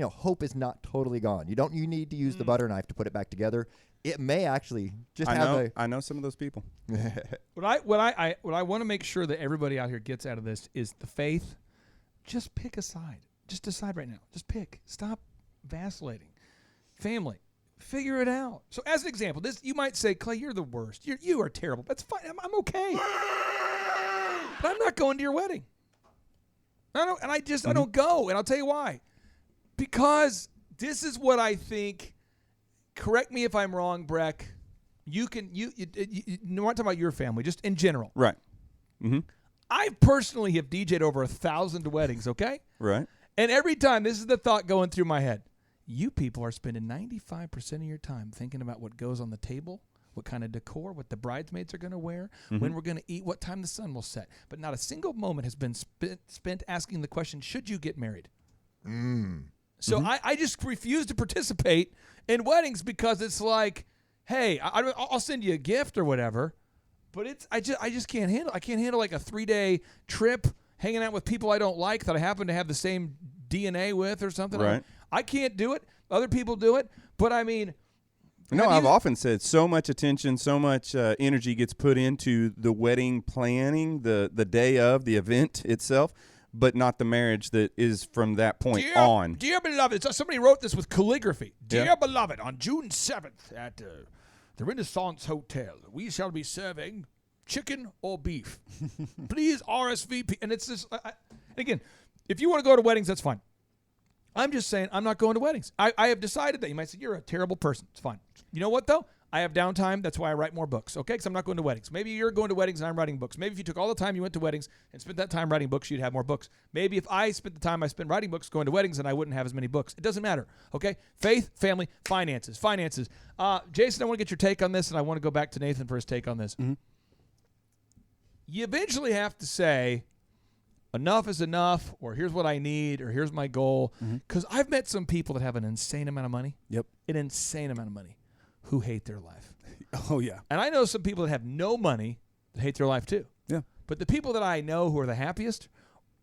Speaker 5: hope is not totally gone. You need to use the butter knife to put it back together. It may actually just
Speaker 6: I know some of those people.
Speaker 1: What I want to make sure that everybody out here gets out of this is the faith. Just pick a side. Just decide right now. Just pick. Stop vacillating. Family. Figure it out. So as an example, this you might say, Clay, you're the worst. You are terrible. That's fine. I'm okay. But I'm not going to your wedding. I don't go, and I'll tell you why. Because this is what I think. Correct me if I'm wrong, Breck. You not talking about your family, just in general.
Speaker 6: Right. Mm-hmm.
Speaker 1: I personally have DJ'd over 1,000 weddings. Okay.
Speaker 6: Right.
Speaker 1: And every time, this is the thought going through my head. You people are spending 95% of your time thinking about what goes on the table, what kind of decor, what the bridesmaids are going to wear, when we're going to eat, what time the sun will set. But not a single moment has been spent asking the question, should you get married? So I just refuse to participate in weddings because it's like, hey, I'll send you a gift or whatever, but I just can't handle. I can't handle like a 3-day trip hanging out with people I don't like that I happen to have the same DNA with or something.
Speaker 6: Right.
Speaker 1: I can't do it. Other people do it, but I mean.
Speaker 6: No, I've often said so much attention, so much energy gets put into the wedding planning, the day of the event itself, but not the marriage that is from that point on.
Speaker 1: Dear beloved, somebody wrote this with calligraphy. Dear beloved, on June 7th at the Renaissance Hotel, we shall be serving chicken or beef. Please RSVP. And it's this, again, if you want to go to weddings, that's fine. I'm just saying I'm not going to weddings. I have decided that. You might say, you're a terrible person. It's fine. You know what, though? I have downtime. That's why I write more books, okay? Because I'm not going to weddings. Maybe you're going to weddings and I'm writing books. Maybe if you took all the time you went to weddings and spent that time writing books, you'd have more books. Maybe if I spent the time I spent writing books going to weddings, then I wouldn't have as many books. It doesn't matter, okay? Faith, family, finances. Jason, I want to get your take on this, and I want to go back to Nathan for his take on this.
Speaker 2: Mm-hmm.
Speaker 1: You eventually have to say, enough is enough, or here's what I need, or here's my goal. Because I've met some people that have an insane amount of money.
Speaker 2: Yep.
Speaker 1: An insane amount of money who hate their life.
Speaker 2: Oh, yeah.
Speaker 1: And I know some people that have no money that hate their life too.
Speaker 2: Yeah.
Speaker 1: But the people that I know who are the happiest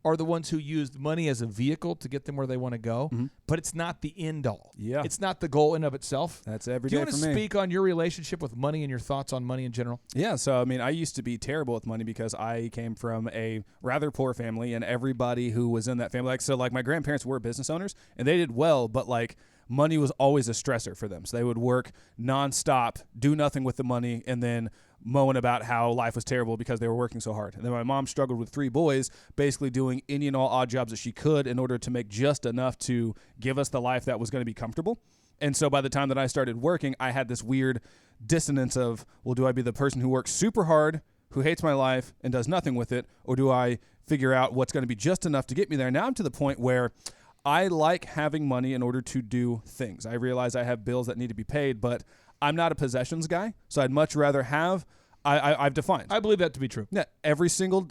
Speaker 1: are the ones who used money as a vehicle to get them where they want to go. But it's not the end all.
Speaker 2: Yeah.
Speaker 1: It's not the goal in of itself.
Speaker 2: That's every
Speaker 1: Do
Speaker 2: day
Speaker 1: you want
Speaker 2: for
Speaker 1: to
Speaker 2: me.
Speaker 1: speak on your relationship with money and your thoughts on money in general?
Speaker 2: Yeah, so I mean, I used to be terrible with money because I came from a rather poor family, and everybody who was in that family, like my grandparents were business owners, and they did well, but like money was always a stressor for them. So they would work nonstop, do nothing with the money, and then mowing about how life was terrible because they were working so hard. And then my mom struggled with 3 boys, basically doing any and all odd jobs that she could in order to make just enough to give us the life that was going to be comfortable. And so by the time that I started working, I had this weird dissonance of, well, do I be the person who works super hard, who hates my life and does nothing with it, or do I figure out what's going to be just enough to get me there? Now I'm to the point where I like having money in order to do things. I realize I have bills that need to be paid, but I'm not a possessions guy, so I'd much rather have. I've defined.
Speaker 1: I believe that to be true.
Speaker 2: Yeah, every single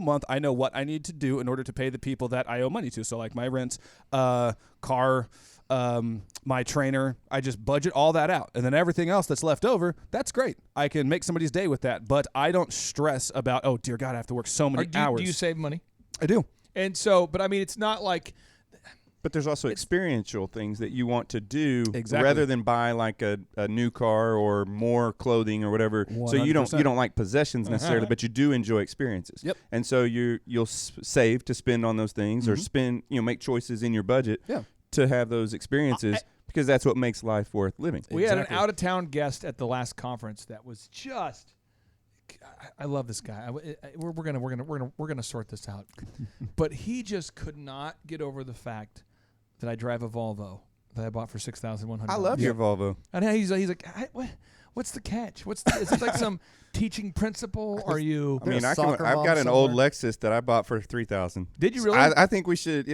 Speaker 2: month, I know what I need to do in order to pay the people that I owe money to. So like my rent, car, my trainer, I just budget all that out, and then everything else that's left over, that's great. I can make somebody's day with that, but I don't stress about, oh dear God, I have to work so many hours.
Speaker 1: Do you save money?
Speaker 2: I do.
Speaker 1: And so, but I mean, it's not like.
Speaker 6: But there's also experiential things that you want to do
Speaker 2: Exactly.
Speaker 6: rather than buy like a new car or more clothing or whatever.
Speaker 2: 100%.
Speaker 6: So you don't like possessions necessarily, but you do enjoy experiences.
Speaker 2: Yep.
Speaker 6: And so you'll save to spend on those things or spend, make choices in your budget to have those experiences because that's what makes life worth living.
Speaker 1: We had an out-of-town guest at the last conference that was just. I love this guy. We're gonna sort this out, but he just could not get over the fact that I drive a Volvo that I bought for $6,100.
Speaker 6: I love your Volvo.
Speaker 1: And he's like, what's the catch? Is it like some teaching principle? Are you?
Speaker 6: I mean,
Speaker 5: a
Speaker 6: I've
Speaker 5: soccer
Speaker 6: got
Speaker 5: mom
Speaker 6: an old
Speaker 5: somewhere?
Speaker 6: Lexus that I bought for $3,000.
Speaker 1: Did you really?
Speaker 6: I think we should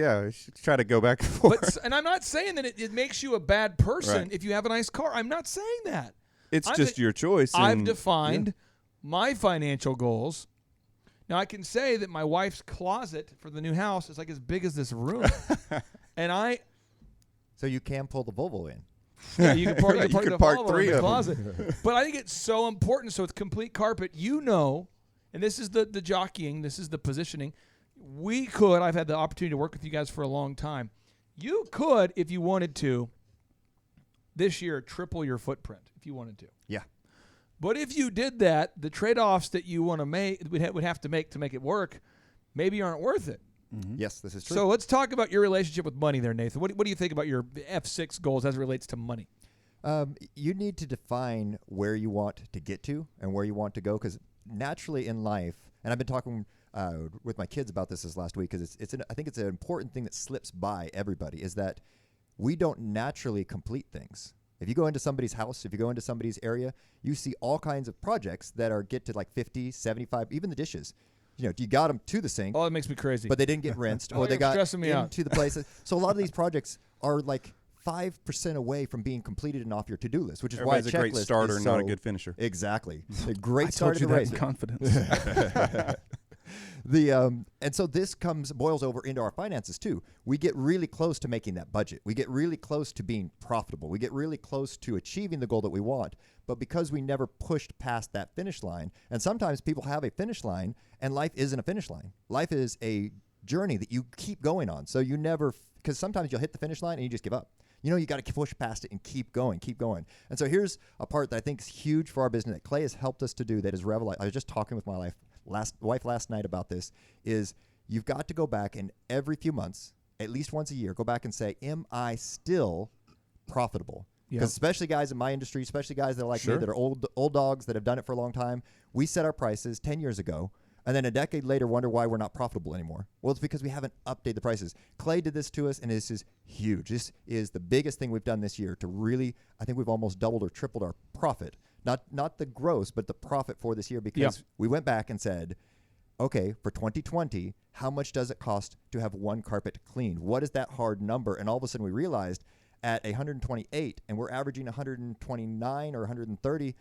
Speaker 6: try to go back and forth.
Speaker 1: And I'm not saying that it makes you a bad person
Speaker 6: Right.
Speaker 1: if you have a nice car. I'm not saying that.
Speaker 6: It's just your choice.
Speaker 1: I've
Speaker 6: and-
Speaker 1: defined my financial goals. Now, I can say that my wife's closet for the new house is like as big as this room. And
Speaker 5: So you can pull the Volvo in.
Speaker 1: yeah, you can park,
Speaker 6: You could
Speaker 1: the
Speaker 6: park
Speaker 1: Volvo
Speaker 6: 3
Speaker 1: in the
Speaker 6: of them.
Speaker 1: closet. But I think it's so important. So it's complete carpet. And this is the jockeying. This is the positioning. I've had the opportunity to work with you guys for a long time. You could, if you wanted to, this year, triple your footprint if you wanted to.
Speaker 5: Yeah.
Speaker 1: But if you did that, the trade-offs that you want to make would have to make it work, maybe aren't worth it.
Speaker 5: Yes, this is true.
Speaker 1: So let's talk about your relationship with money there, Nathan. What do you think about your F6 goals as it relates to money?
Speaker 5: You need to define where you want to get to and where you want to go, because naturally in life, and I've been talking with my kids about this last week, because I think it's an important thing that slips by everybody, is that we don't naturally complete things. If you go into somebody's house, if you go into somebody's area, you see all kinds of projects that get to like 50, 75, even the dishes. You got them to the sink.
Speaker 1: Oh, it makes me crazy.
Speaker 5: But they didn't get rinsed, or
Speaker 1: you're
Speaker 5: they got
Speaker 1: stressing me out.
Speaker 5: into the places. So a lot of these projects are like 5% away from being completed and off your to-do list, which is why a
Speaker 6: Everybody's a great
Speaker 5: checklist
Speaker 6: starter,
Speaker 5: is
Speaker 6: not a
Speaker 5: so-
Speaker 6: good finisher.
Speaker 5: Exactly. A great
Speaker 2: I
Speaker 5: start
Speaker 2: told you
Speaker 5: to the
Speaker 2: that
Speaker 5: race.
Speaker 2: in confidence.
Speaker 5: And so this boils over into our finances too. We get really close to making that budget. We get really close to being profitable. We get really close to achieving the goal that we want. But because we never pushed past that finish line, and sometimes people have a finish line, and life isn't a finish line. Life is a journey that you keep going on. So you never, because sometimes you'll hit the finish line and you just give up. You got to push past it and keep going. And so here's a part that I think is huge for our business that Clay has helped us to do, that is revelation. I was just talking with my wife last night about this, is you've got to go back and every few months, at least once a year, go back and say, am I still profitable? Because especially guys in my industry, especially guys that are like me, that are old dogs that have done it for a long time, we set our prices 10 years ago, and then a decade later wonder why we're not profitable anymore. Well, it's because we haven't updated the prices. Clay did this to us, and this is huge. This is the biggest thing we've done this year to really, I think we've almost doubled or tripled our profit. Not the gross, but the profit for this year, because we went back and said, okay, for 2020, how much does it cost to have one carpet cleaned? What is that hard number? And all of a sudden we realized at 128, and we're averaging 129 or 130,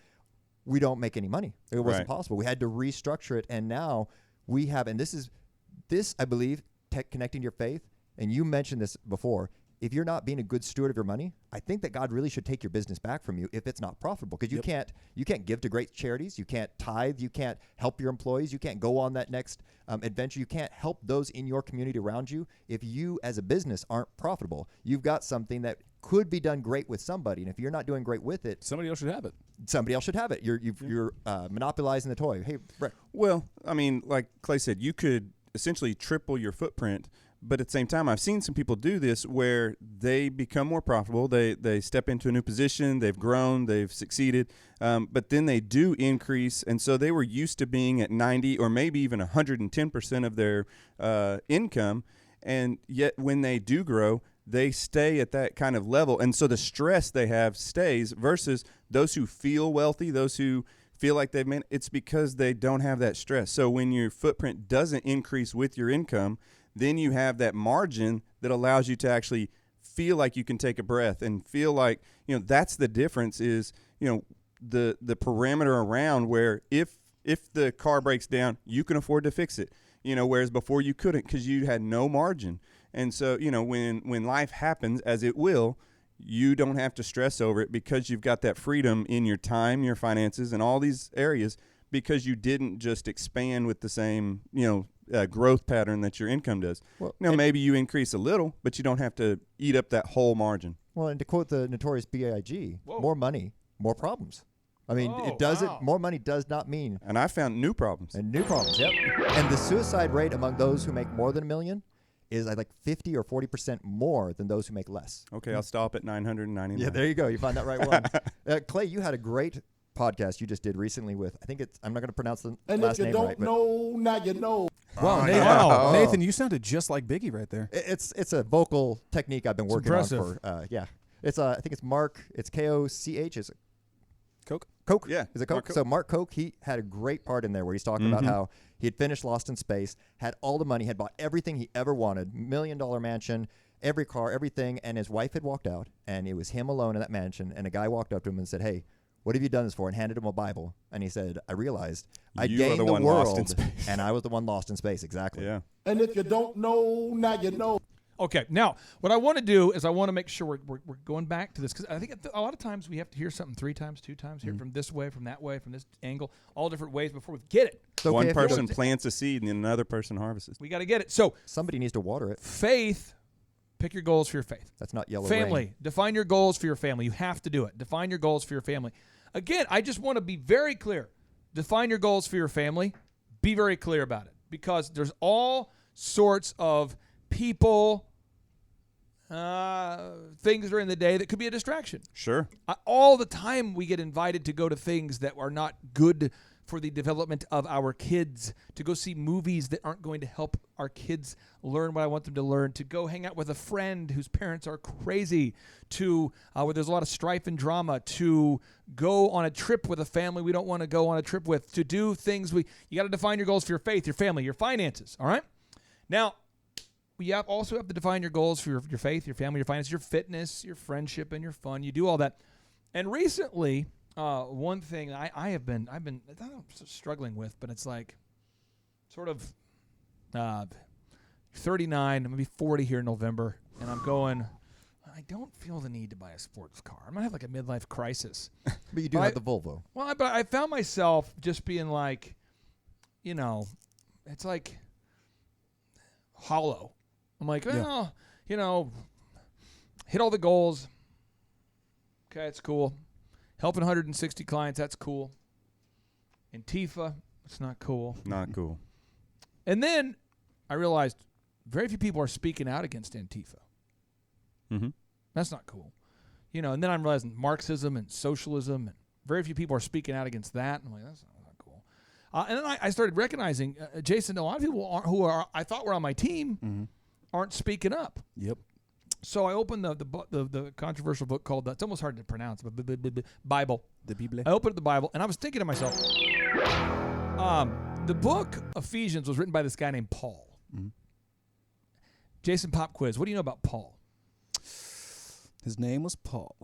Speaker 5: we don't make any money. It wasn't possible. We had to restructure it, and now we have, and this I believe, connecting to your faith, and you mentioned this before, if you're not being a good steward of your money, I think that God really should take your business back from you if it's not profitable, because you can't give to great charities, you can't tithe, you can't help your employees, you can't go on that next adventure, you can't help those in your community around you if you as a business aren't profitable. You've got something that could be done great with somebody, and if you're not doing great with it,
Speaker 2: Somebody else should have it.
Speaker 5: Somebody else should have it. You're monopolizing the toy. Hey, Breck.
Speaker 6: Well, I mean, like Clay said, you could essentially triple your footprint. But at the same time, I've seen some people do this where they become more profitable. They step into a new position. They've grown. They've succeeded. But then they do increase. And so they were used to being at 90 or maybe even 110% of their income. And yet when they do grow, they stay at that kind of level. And so the stress they have stays versus those who feel wealthy, those who feel like they've made, it's because they don't have that stress. So when your footprint doesn't increase with your income, then you have that margin that allows you to actually feel like you can take a breath and feel like, that's the difference is, the parameter around where if the car breaks down, you can afford to fix it, whereas before you couldn't because you had no margin. And so, when life happens, as it will, you don't have to stress over it because you've got that freedom in your time, your finances, and all these areas because you didn't just expand with the same, growth pattern that your income does.
Speaker 5: Well,
Speaker 6: maybe you increase a little, but you don't have to eat up that whole margin.
Speaker 5: Well, and to quote the notorious B.I.G., more money, more problems. I mean,
Speaker 1: Oh,
Speaker 5: it doesn't.
Speaker 1: wow.
Speaker 5: More money does not mean
Speaker 6: And I found new problems.
Speaker 5: and new problems. Yep. And the suicide rate among those who make more than $1 million is like 50 or 40% more than those who make less.
Speaker 6: Okay, I'll stop at 999.
Speaker 5: Yeah, there you go. You find that right one. Clay, you had a great podcast you just did recently with, I think it's, I'm not going to pronounce the last name right, but
Speaker 8: now you know.
Speaker 2: Wow, Nathan,
Speaker 1: Wow.
Speaker 2: Nathan, you sounded just like Biggie right there.
Speaker 5: it's a vocal technique I've been working on
Speaker 1: impressive.
Speaker 5: for, It's I think it's Mark, it's K-O-C-H, is it?
Speaker 2: Coke?
Speaker 5: Coke?
Speaker 6: Yeah,
Speaker 5: Is it Coke?
Speaker 6: Mark Koch.
Speaker 5: So Mark Koch, he had a great part in there where he's talking about how he had finished Lost in Space, had all the money, had bought everything he ever wanted, $1 million mansion, every car, everything, and his wife had walked out, and it was him alone in that mansion, and a guy walked up to him and said, hey, what have you done this for? And handed him a Bible. And he said, I realized I
Speaker 6: You are
Speaker 5: gained
Speaker 6: the
Speaker 5: the
Speaker 6: one lost in
Speaker 5: world,
Speaker 6: space.
Speaker 5: and I was the one lost in space. Exactly.
Speaker 6: Yeah.
Speaker 8: And if you don't know, now you know.
Speaker 1: Okay, now what I want to do is I want to make sure we're going back to this because I think a lot of times we have to hear something 3 times, 2 times, hear it from this way, from that way, from this angle, all different ways before we get it.
Speaker 5: It's okay
Speaker 6: One
Speaker 5: if
Speaker 6: person
Speaker 5: you-
Speaker 6: plants a seed and then another person harvests it.
Speaker 1: We got to get it. So
Speaker 5: Somebody needs to water it.
Speaker 1: faith, pick your goals for your faith.
Speaker 5: That's not yellow
Speaker 1: Family,
Speaker 5: rain.
Speaker 1: define your goals for your family. You have to do it. Define your goals for your family. Again, I just want to be very clear. Define your goals for your family. Be very clear about it because there's all sorts of people. things during the day that could be a distraction.
Speaker 6: Sure.
Speaker 1: All the time we get invited to go to things that are not good for the development of our kids, to go see movies that aren't going to help our kids learn what I want them to learn, to go hang out with a friend whose parents are crazy, to where there's a lot of strife and drama, to go on a trip with a family we don't want to go on a trip with, to do things you got to define your goals for your faith, your family, your finances, all right? Now, you also have to define your goals for your faith, your family, your finances, your fitness, your friendship, and your fun. You do all that. And recently, one thing I've been struggling with, but it's like sort of 39, maybe 40 here in November, and I'm going, I don't feel the need to buy a sports car. I'm going to have like a midlife crisis.
Speaker 5: But you do have the Volvo.
Speaker 1: Well, but I found myself just being like, it's like hollow. I'm like, well, hit all the goals. Okay, it's cool. Helping 160 clients, that's cool. Antifa, it's not cool.
Speaker 6: Not cool.
Speaker 1: And then I realized very few people are speaking out against Antifa.
Speaker 6: Mm-hmm.
Speaker 1: That's not cool. And then I'm realizing Marxism and socialism, and very few people are speaking out against that. And I'm like, that's not cool. And then I started recognizing, Jason, a lot of people who I thought were on my team aren't speaking up.
Speaker 2: Yep.
Speaker 1: So I opened the controversial book called, it's almost hard to pronounce, but Bible.
Speaker 2: The Bible.
Speaker 1: I opened up the Bible, and I was thinking to myself, the book Ephesians was written by this guy named Paul.
Speaker 2: Mm-hmm.
Speaker 1: Jason, pop quiz. What do you know about Paul?
Speaker 2: His name was Paul.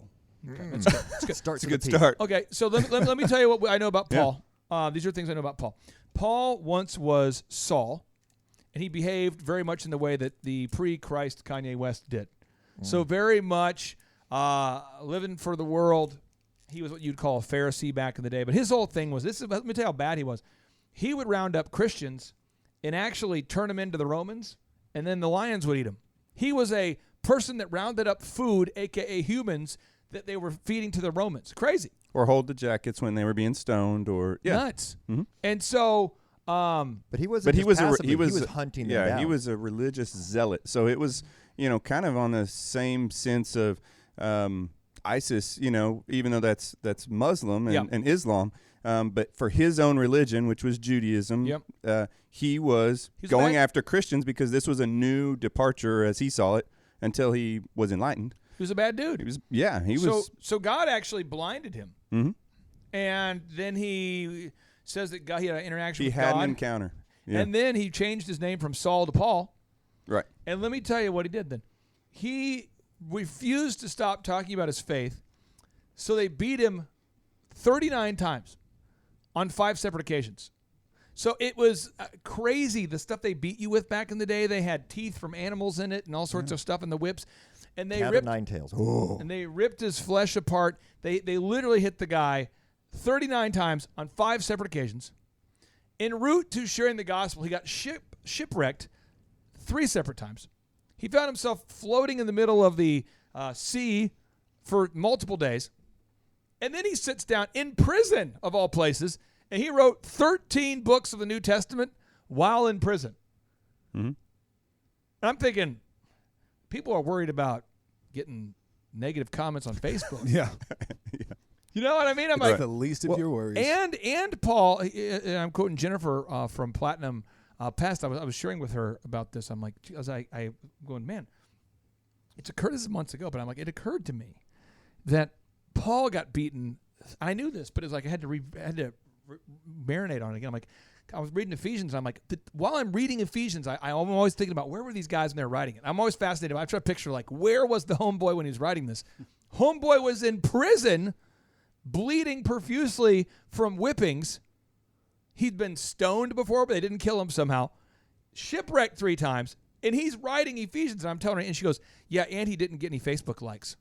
Speaker 1: Okay, that's good. That's good.
Speaker 5: Starts
Speaker 6: It's a
Speaker 5: with
Speaker 6: good
Speaker 5: P.
Speaker 6: start.
Speaker 1: Okay, so let me tell you what I know about Paul. These are things I know about Paul. Paul once was Saul, and he behaved very much in the way that the pre-Christ Kanye West did. So very much living for the world. He was what you'd call a Pharisee back in the day. But his whole thing was, let me tell you how bad he was. He would round up Christians and actually turn them into the Romans, and then the lions would eat them. He was a person that rounded up food, a.k.a. humans, that they were feeding to the Romans. Crazy.
Speaker 6: Or hold the jackets when they were being stoned, or
Speaker 1: Nuts.
Speaker 6: Mm-hmm.
Speaker 1: And so...
Speaker 5: But he wasn't
Speaker 6: but he was
Speaker 5: passively,
Speaker 6: he was
Speaker 5: hunting them down.
Speaker 6: he was a religious zealot. So it was kind of on the same sense of ISIS. Even though that's Muslim and Islam, but for his own religion, which was Judaism, he was going after Christians because this was a new departure, as he saw it, until he was enlightened.
Speaker 1: He was a bad dude.
Speaker 6: He was.
Speaker 1: So God actually blinded him, and then he says that God, he had an interaction with God.
Speaker 6: He had an encounter. Yeah.
Speaker 1: And then he changed his name from Saul to Paul.
Speaker 6: Right.
Speaker 1: And let me tell you what he did then. He refused to stop talking about his faith, so they beat him 39 times on 5 separate occasions. So it was crazy, the stuff they beat you with back in the day. They had teeth from animals in it and all sorts of stuff in the whips. And they ripped
Speaker 5: 9 tails.
Speaker 1: And they ripped his flesh apart. They literally hit the guy 39 times on 5 separate occasions. En route to sharing the gospel, he got shipwrecked 3 separate times. He found himself floating in the middle of the sea for multiple days. And then he sits down in prison, of all places, and he wrote 13 books of the New Testament while in prison.
Speaker 6: Mm-hmm.
Speaker 1: And I'm thinking, people are worried about getting negative comments on Facebook.
Speaker 2: Yeah.
Speaker 1: You know what I mean? I'm
Speaker 2: It's
Speaker 1: like,
Speaker 2: the least of your worries.
Speaker 1: And Paul, and I'm quoting Jennifer from Platinum Pest. I was sharing with her about this. I'm like, I going, man, it's occurred this months ago, but I'm like, it occurred to me that Paul got beaten. I knew this, but it's like I had to marinate on it again. I'm like, I was reading Ephesians, and I'm like, while I'm reading Ephesians, I'm always thinking about where were these guys when they were writing it. I'm always fascinated. I try to picture, like, where was the homeboy when he was writing this? Homeboy was in prison, bleeding profusely from whippings. He'd been stoned before, but they didn't kill him somehow. Shipwrecked 3 times. And he's writing Ephesians, and I'm telling her, and she goes, yeah, and he didn't get any Facebook likes.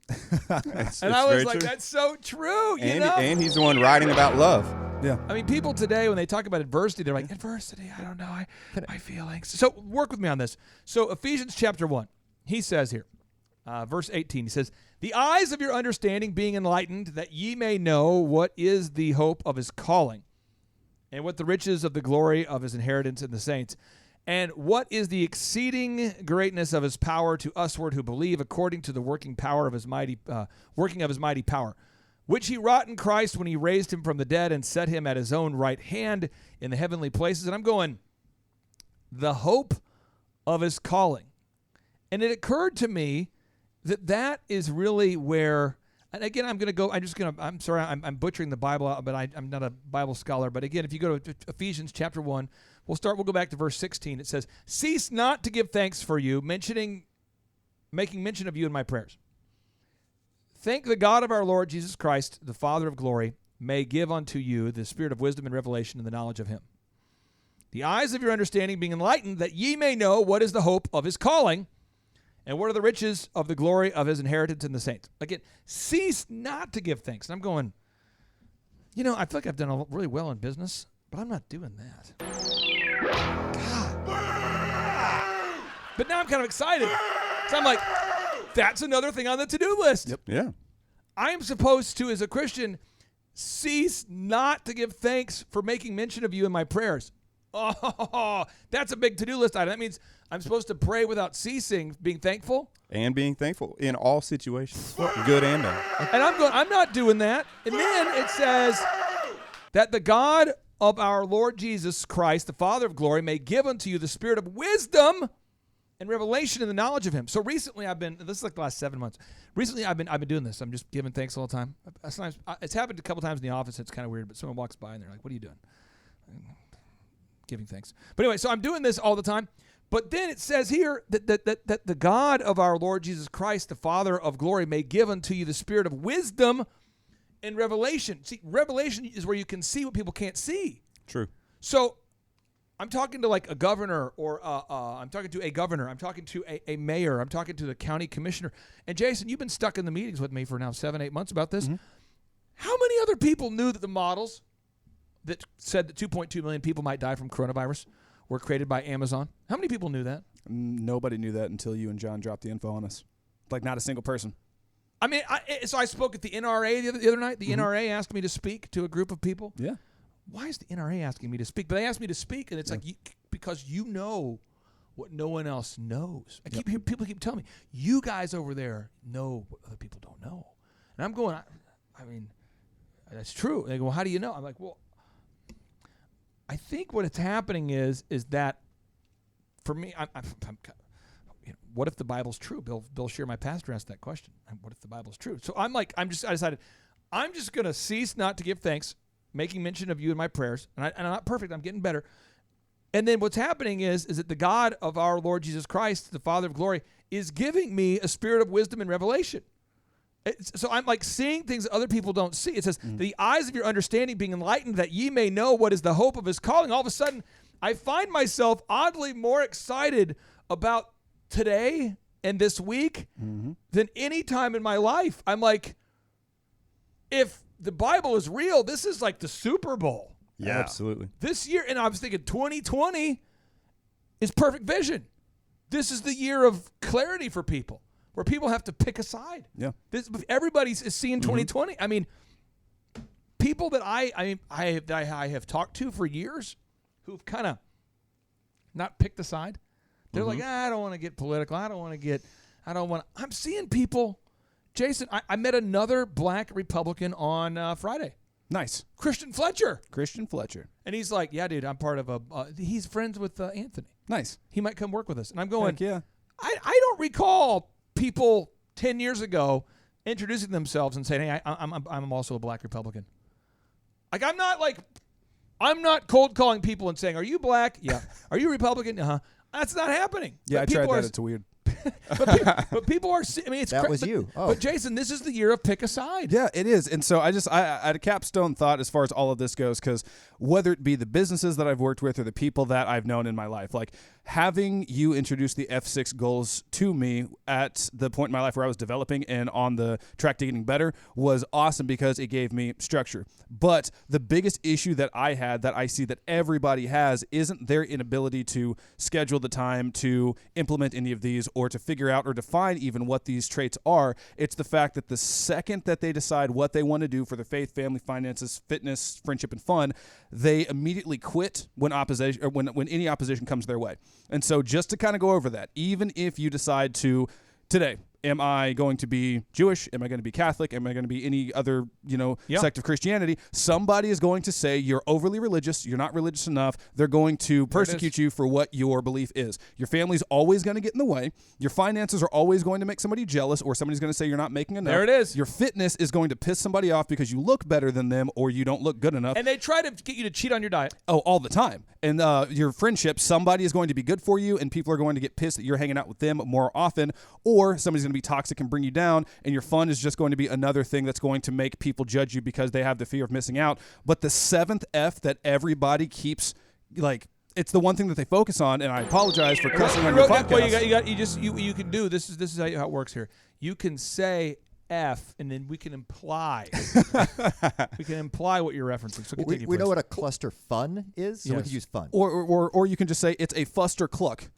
Speaker 1: And I was like, that's so true, you know?
Speaker 6: And he's the one writing about love.
Speaker 2: Yeah.
Speaker 1: I mean, people today, when they talk about adversity, they're like, adversity, I don't know, my feelings. So work with me on this. So Ephesians chapter 1, he says here, verse 18, he says, the eyes of your understanding being enlightened, that ye may know what is the hope of his calling, and what the riches of the glory of his inheritance in the saints, And what is the exceeding greatness of his power to usward who believe, according to the working of his mighty power, which he wrought in Christ when he raised him from the dead and set him at his own right hand in the heavenly places. And I'm going, the hope of his calling. And it occurred to me that is really where, and again, I'm sorry, I'm butchering the Bible out, but I'm not a Bible scholar. But again, if you go to Ephesians chapter 1, we'll go back to verse 16. It says, cease not to give thanks for you, making mention of you in my prayers. Thank the God of our Lord Jesus Christ, the Father of glory, may give unto you the spirit of wisdom and revelation and the knowledge of him. The eyes of your understanding being enlightened, that ye may know what is the hope of his calling, and what are the riches of the glory of his inheritance in the saints. Again, cease not to give thanks. And I'm going, I feel like I've done really well in business, but I'm not doing that. God. But now I'm kind of excited. So I'm like, that's another thing on the to-do list.
Speaker 6: Yep. Yeah.
Speaker 1: I am supposed to, as a Christian, cease not to give thanks for making mention of you in my prayers. Oh, that's a big to-do list item. That means I'm supposed to pray without ceasing, being thankful.
Speaker 6: And being thankful in all situations, good and bad.
Speaker 1: And I'm not doing that. And then it says that the God of our Lord Jesus Christ, the Father of glory, may give unto you the spirit of wisdom and revelation in the knowledge of him. So recently this is like the last 7 months. Recently I've been doing this. I'm just giving thanks all the time. Sometimes it's happened a couple times in the office. It's kind of weird, but someone walks by and they're like, what are you doing? Giving thanks. But anyway, so I'm doing this all the time. But then it says here that the God of our Lord Jesus Christ, the Father of glory, may give unto you the spirit of wisdom and revelation. See, revelation is where you can see what people can't see.
Speaker 6: True.
Speaker 1: So I'm talking to like a governor, or I'm talking to a governor. I'm talking to a mayor. I'm talking to the county commissioner. And Jason, you've been stuck in the meetings with me for now 7-8 months about this. Mm-hmm. How many other people knew that the models that said that 2.2 million people might die from coronavirus were created by Amazon? How many people knew that?
Speaker 2: Nobody knew that until you and John dropped the info on us. Like, not a single person.
Speaker 1: I mean, so I spoke at the NRA the other night. The NRA asked me to speak to a group of people.
Speaker 2: Yeah.
Speaker 1: Why is the NRA asking me to speak? But they asked me to speak, and it's like, because you know what no one else knows. People keep telling me, you guys over there know what other people don't know. And I'm going, I mean, that's true. And they go, well, how do you know? I'm like, well, I think what is happening is that for me, what if the Bible's true? Bill Shear, my pastor, asked that question. What if the Bible's true? So I decided I'm just going to cease not to give thanks, making mention of you in my prayers. And I'm not perfect. I'm getting better. And then what's happening is that the God of our Lord Jesus Christ, the Father of glory, is giving me a spirit of wisdom and revelation. So I'm like seeing things that other people don't see. It says, the eyes of your understanding being enlightened, that ye may know what is the hope of his calling. All of a sudden, I find myself oddly more excited about today and this week than any time in my life. I'm like, if the Bible is real, this is like the Super Bowl.
Speaker 6: Yeah, absolutely.
Speaker 1: This year, and I was thinking 2020 is perfect vision. This is the year of clarity for people, where people have to pick a side.
Speaker 2: Yeah.
Speaker 1: Everybody's seeing 2020. I mean, people that I have talked to for years who've kind of not picked a side. They're like, I don't want to get political. I'm seeing people. Jason, I met another black Republican on Friday.
Speaker 2: Nice.
Speaker 1: Christian Fletcher.
Speaker 2: And
Speaker 1: he's like, yeah, dude, I'm part of he's friends with Anthony.
Speaker 2: Nice.
Speaker 1: He might come work with us. And I'm going,
Speaker 2: heck yeah.
Speaker 1: I don't recall people 10 years ago introducing themselves and saying, hey, I'm also a black Republican. Like, I'm not cold calling people and saying, are you black? Yeah. Are you Republican? Uh-huh. That's not happening.
Speaker 2: Yeah, I tried that. It's weird.
Speaker 1: but people are. I mean, it's
Speaker 5: that was you. Oh.
Speaker 1: But Jason, this is the year of pick a side.
Speaker 2: Yeah, it is. And so I had a capstone thought as far as all of this goes, because whether it be the businesses that I've worked with or the people that I've known in my life, like having you introduce the F6 goals to me at the point in my life where I was developing and on the track to getting better was awesome, because it gave me structure. But the biggest issue that I had, that I see that everybody has, isn't their inability to schedule the time to implement any of these or to to figure out or define even what these traits are. It's the fact that the second that they decide what they want to do for their faith, family, finances, fitness, friendship, and fun, they immediately quit when opposition or when any opposition comes their way. And so just to kind of go over that, even if you decide to today, am I going to be Jewish? Am I going to be Catholic? Am I going to be any other, sect of Christianity? Somebody is going to say you're overly religious. You're not religious enough. They're going to persecute you for what your belief is. Your family's always going to get in the way. Your finances are always going to make somebody jealous, or somebody's going to say you're not making enough.
Speaker 1: There it is.
Speaker 2: Your fitness is going to piss somebody off because you look better than them or you don't look good enough.
Speaker 1: And they try to get you to cheat on your diet.
Speaker 2: Oh, all the time. And your friendship, somebody is going to be good for you, and people are going to get pissed that you're hanging out with them more often, or somebody's going to be toxic and bring you down, and your fun is just going to be another thing that's going to make people judge you because they have the fear of missing out. But the seventh F that everybody keeps, it's the one thing that they focus on, and I apologize for cussing on your podcast.
Speaker 1: Well, you can do this is how it works here. You can say F, and then we can imply. We can imply what you're referencing. So
Speaker 5: we know what a cluster fun is, so we can use fun.
Speaker 2: Or you can just say it's a fuster cluck.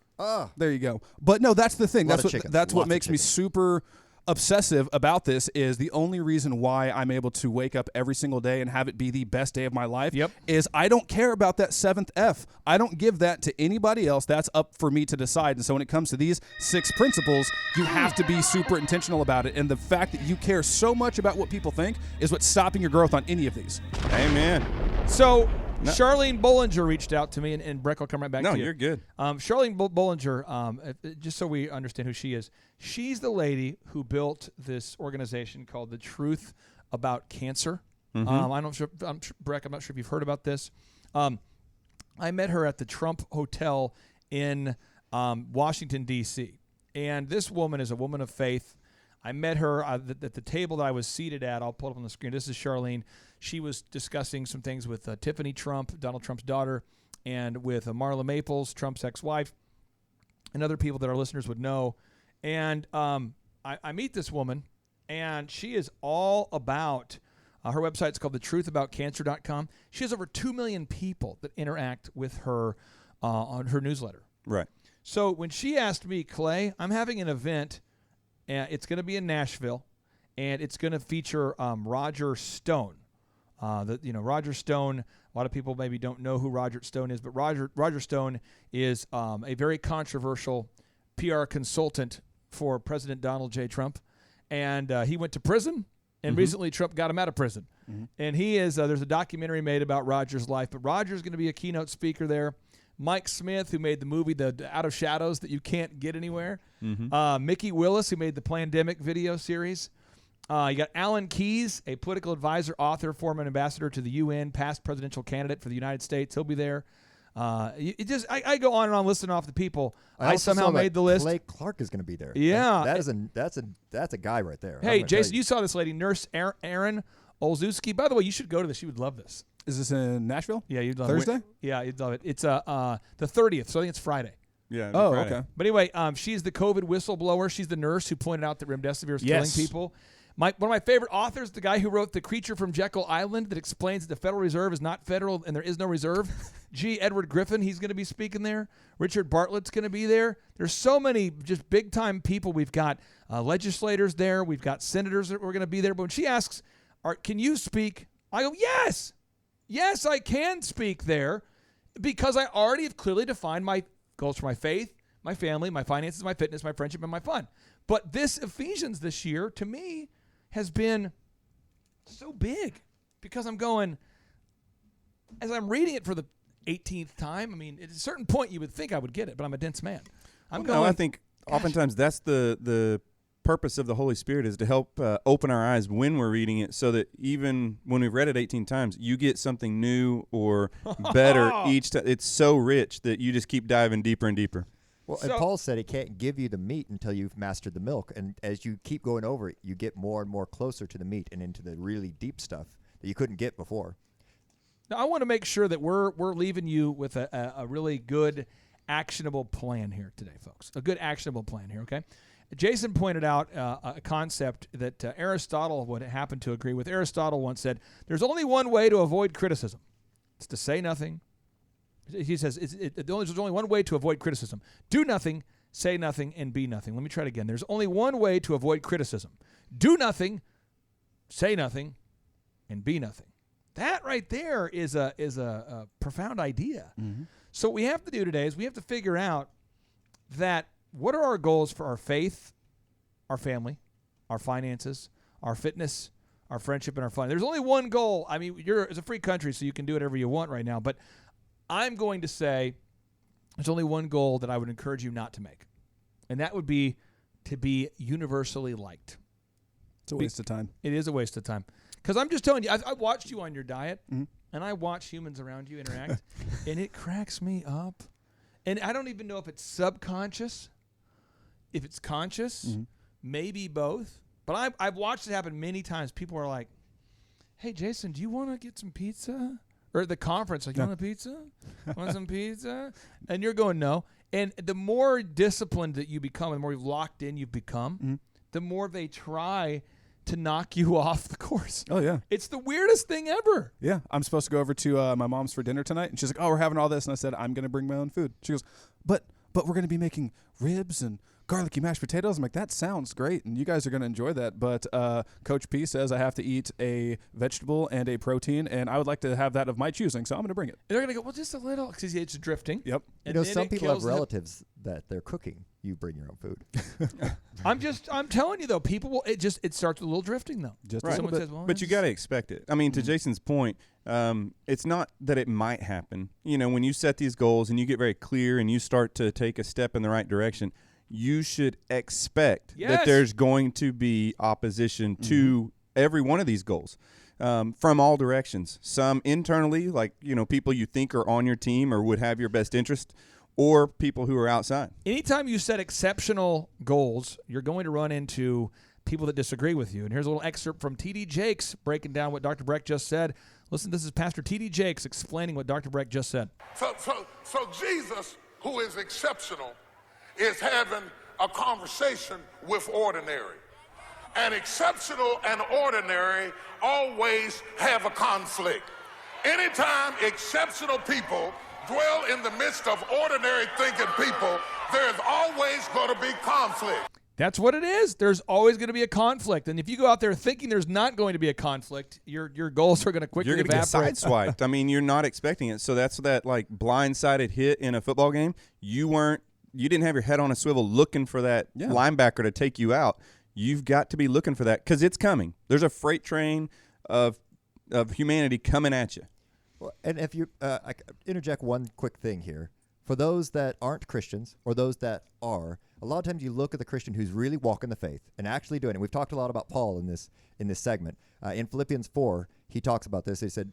Speaker 2: There you go. But no, that's the thing. That's what makes me super obsessive about this is the only reason why I'm able to wake up every single day and have it be the best day of my life is I don't care about that seventh F. I don't give that to anybody else. That's up for me to decide. And so when it comes to these 6 principles, you have to be super intentional about it. And the fact that you care so much about what people think is what's stopping your growth on any of these.
Speaker 6: Amen.
Speaker 1: So Charlene Bollinger reached out to me, and Breck will come right back to you.
Speaker 6: No, you're good.
Speaker 1: Charlene Bollinger, just so we understand who she is, she's the lady who built this organization called The Truth About Cancer. Breck, I'm not sure if you've heard about this. I met her at the Trump Hotel in Washington, D.C., and this woman is a woman of faith. I met her at the table that I was seated at. I'll pull it up on the screen. This is Charlene. She was discussing some things with Tiffany Trump, Donald Trump's daughter, and with Marla Maples, Trump's ex-wife, and other people that our listeners would know. And I meet this woman, and she is all about her website's called thetruthaboutcancer.com. She has over 2 million people that interact with her on her newsletter.
Speaker 6: Right.
Speaker 1: So when she asked me, Clay, I'm having an event, and it's going to be in Nashville, and it's going to feature Roger Stone. Roger Stone, a lot of people maybe don't know who Roger Stone is, but Roger Stone is a very controversial PR consultant for President Donald J. Trump. And he went to prison, and recently Trump got him out of prison. And he is there's a documentary made about Roger's life, but Roger's going to be a keynote speaker there. Mike Smith, who made the movie The Out of Shadows that you can't get anywhere. Mickey Willis, who made the Plandemic video series. You got Alan Keyes, a political advisor, author, former ambassador to the UN, past presidential candidate for the United States. He'll be there. I go on and on listing off the people. I somehow made the list.
Speaker 5: Clay Clark is going to be there.
Speaker 1: Yeah,
Speaker 5: that's a guy right there.
Speaker 1: Hey, Jason, you saw this lady, Nurse Erin Olszewski. By the way, you should go to this. You would love this.
Speaker 2: Is this in Nashville?
Speaker 1: Yeah, you'd love
Speaker 2: Thursday?
Speaker 1: it. Yeah, you'd love it. It's the 30th, so I think it's Friday.
Speaker 6: Yeah.
Speaker 2: Oh,
Speaker 6: Friday.
Speaker 2: okay.
Speaker 1: But anyway, she's the COVID whistleblower. She's the nurse who pointed out that remdesivir is killing people. One of my favorite authors, the guy who wrote The Creature from Jekyll Island that explains that the Federal Reserve is not federal and there is no reserve. G. Edward Griffin, he's going to be speaking there. Richard Bartlett's going to be there. There's so many just big-time people. We've got legislators there. We've got senators that are going to be there. But when she asks, can you speak? I go, yes. Yes, I can speak there because I already have clearly defined my goals for my faith, my family, my finances, my fitness, my friendship, and my fun. But this Ephesians this year, to me, has been so big because I'm going, as I'm reading it for the 18th time, I mean, at a certain point you would think I would get it, but I'm a dense man.
Speaker 6: I think oftentimes that's the purpose of the Holy Spirit is to help open our eyes when we're reading it so that even when we've read it 18 times, you get something new or better each time. It's so rich that you just keep diving deeper and deeper.
Speaker 5: Well, and Paul said he can't give you the meat until you've mastered the milk. And as you keep going over it, you get more and more closer to the meat and into the really deep stuff that you couldn't get before.
Speaker 1: Now, I want to make sure that we're leaving you with a really good, actionable plan here today, folks. A good, actionable plan here, okay? Jason pointed out a concept that Aristotle would happen to agree with. Aristotle once said, there's only one way to avoid criticism. It's to say nothing. He says there's only one way to avoid criticism. Do nothing, say nothing, and be nothing. Let me try it again. There's only one way to avoid criticism. Do nothing, say nothing, and be nothing. That right there is a profound idea.
Speaker 2: Mm-hmm.
Speaker 1: So what we have to do today is we have to figure out that what are our goals for our faith, our family, our finances, our fitness, our friendship, and our fun. There's only one goal. I mean, it's a free country, so you can do whatever you want right now. But I'm going to say there's only one goal that I would encourage you not to make, and that would be to be universally liked.
Speaker 2: It's a waste of time.
Speaker 1: It is a waste of time. Because I'm just telling you, I watched you on your diet,
Speaker 2: Mm-hmm.
Speaker 1: and I watch humans around you interact, and it cracks me up. And I don't even know if it's subconscious, if it's conscious,
Speaker 2: Mm-hmm. maybe
Speaker 1: both. But I've watched it happen many times. People are like, hey, Jason, do you want to get some pizza? Or at the conference, like, you want a pizza? Want some pizza? And you're going, no. And the more disciplined that you become, the more locked in you've become, the more they try to knock you off the course.
Speaker 2: Oh, yeah.
Speaker 1: It's the weirdest thing ever.
Speaker 2: Yeah. I'm supposed to go over to my mom's for dinner tonight. And she's like, oh, we're having all this. And I said, I'm going to bring my own food. She goes, but we're going to be making ribs and garlicky mashed potatoes. I'm like, that sounds great, and you guys are going to enjoy that. But Coach P says I have to eat a vegetable and a protein, and I would like to have that of my choosing, so I'm going to bring it.
Speaker 1: And they're going to go, well, just a little, because it's drifting.
Speaker 2: Yep.
Speaker 1: And
Speaker 5: You know,
Speaker 1: then
Speaker 5: some
Speaker 1: it
Speaker 5: people have
Speaker 1: kills them.
Speaker 5: relatives that they're cooking. You bring your own food.
Speaker 1: I'm telling you, though, people will, it starts with a little drifting, though.
Speaker 2: Just
Speaker 6: Right.
Speaker 1: Someone
Speaker 2: a little
Speaker 1: says,
Speaker 2: bit.
Speaker 1: well,
Speaker 6: But you got to expect it. I mean, to Jason's point, it's not that it might happen. You know, when you set these goals and you get very clear and you start to take a step in the right direction, you should expect that there's going to be opposition to every one of these goals from all directions. Some internally, like, you know, people you think are on your team or would have your best interest, or people who are outside.
Speaker 1: Anytime you set exceptional goals, you're going to run into people that disagree with you. And here's a little excerpt from T.D. Jakes breaking down what Dr. Breck just said. Listen, this is Pastor T.D. Jakes explaining what Dr. Breck just said.
Speaker 8: So Jesus, who is exceptional, is having a conversation with ordinary. And exceptional and ordinary always have a conflict. Anytime exceptional people dwell in the midst of ordinary thinking people, there's always going to be conflict.
Speaker 1: That's what it is. There's always going to be a conflict. And if you go out there thinking there's not going to be a conflict, your goals are going to quickly
Speaker 6: You're going to get
Speaker 1: evaporate.
Speaker 6: sideswiped. I mean, you're not expecting it. So that's that, like, blindsided hit in a football game. You didn't have your head on a swivel looking for that linebacker to take you out. You've got to be looking for that because it's coming. There's a freight train of humanity coming at you.
Speaker 5: Well, and if you, I interject one quick thing here. For those that aren't Christians or those that are, a lot of times you look at the Christian who's really walking the faith and actually doing it. We've talked a lot about Paul in this segment. In Philippians 4, he talks about this. He said,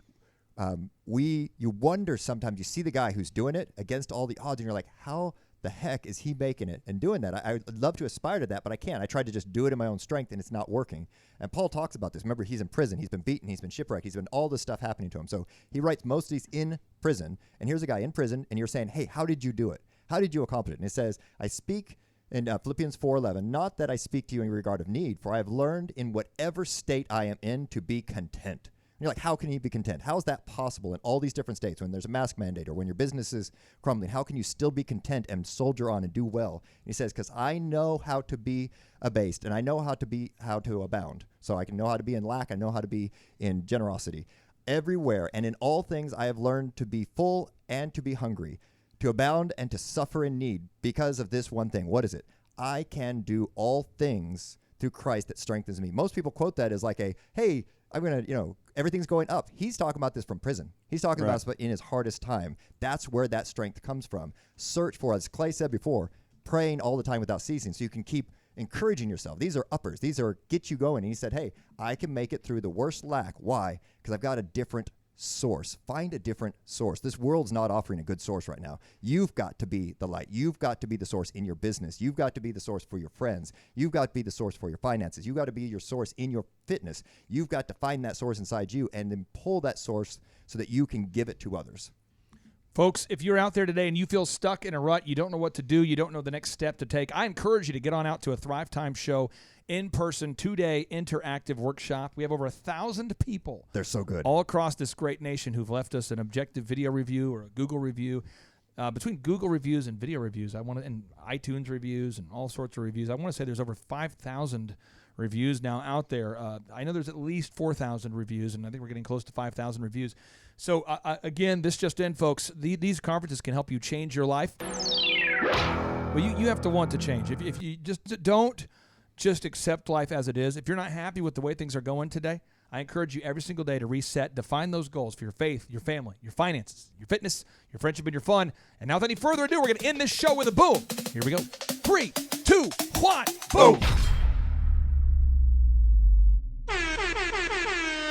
Speaker 5: you wonder sometimes, you see the guy who's doing it against all the odds, and you're like, how the heck is he making it and doing that? I would love to aspire to that, but I can't. I tried to just do it in my own strength, and it's not working. And Paul talks about this. Remember, he's in prison. He's been beaten. He's been shipwrecked. He's been all this stuff happening to him. So he writes most of these in prison. And here's a guy in prison, and you're saying, hey, how did you do it? How did you accomplish it? And it says, I speak in Philippians 4:11, not that I speak to you in regard of need, for I have learned in whatever state I am in to be content. And you're like, how can you be content? How is that possible in all these different states when there's a mask mandate or when your business is crumbling? How can you still be content and soldier on and do well? And he says, because I know how to be abased and I know how to abound. So I can know how to be in lack. I know how to be in generosity. Everywhere and in all things I have learned to be full and to be hungry, to abound and to suffer in need because of this one thing. What is it? I can do all things through Christ that strengthens me. Most people quote that as like hey, I'm going to, everything's going up. He's talking about this from prison. He's talking about this in his hardest time. That's where that strength comes from. Search for, as Clay said before, praying all the time without ceasing so you can keep encouraging yourself. These are uppers. These are get you going. And he said, hey, I can make it through the worst lack. Why? Because I've got a different source. Find a different source. This world's not offering a good source right now. You've got to be the light. You've got to be the source in your business. You've got to be the source for your friends. You've got to be the source for your finances. You've got to be your source in your fitness. You've got to find that source inside you and then pull that source so that you can give it to others.
Speaker 1: Folks, if you're out there today and you feel stuck in a rut, you don't know what to do, you don't know the next step to take, I encourage you to get on out to a Thrive Time show, in-person, 2-day interactive workshop. We have over 1,000 people.
Speaker 5: They're so good.
Speaker 1: All across this great nation who've left us an objective video review or a Google review. between Google reviews and video reviews, and iTunes reviews and all sorts of reviews, I want to say there's over 5,000 reviews now out there. I know there's at least 4,000 reviews, and I think we're getting close to 5,000 reviews. So, again, this just in, folks. These conferences can help you change your life. Well, you have to want to change. If you just don't just accept life as it is. If you're not happy with the way things are going today, I encourage you every single day to reset, define those goals for your faith, your family, your finances, your fitness, your friendship, and your fun. And now, without any further ado, we're going to end this show with a boom. Here we go. 3, 2, 1, boom.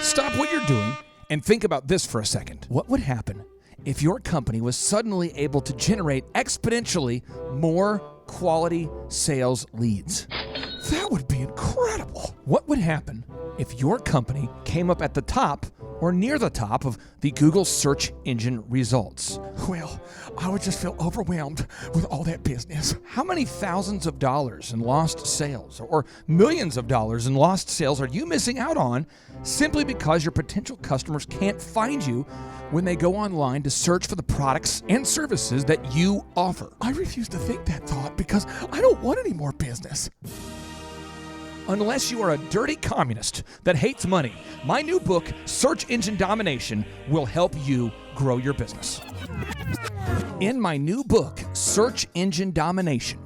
Speaker 1: Stop what you're doing and think about this for a second. What would happen if your company was suddenly able to generate exponentially more quality sales leads? That would be incredible. What would happen if your company came up at the top or near the top of the Google search engine results? Well, I would just feel overwhelmed with all that business. How many thousands of dollars in lost sales or millions of dollars in lost sales are you missing out on simply because your potential customers can't find you when they go online to search for the products and services that you offer? I refuse to think that thought because I don't want any more business. Unless you are a dirty communist that hates money, my new book, Search Engine Domination, will help you grow your business. In my new book, Search Engine Domination,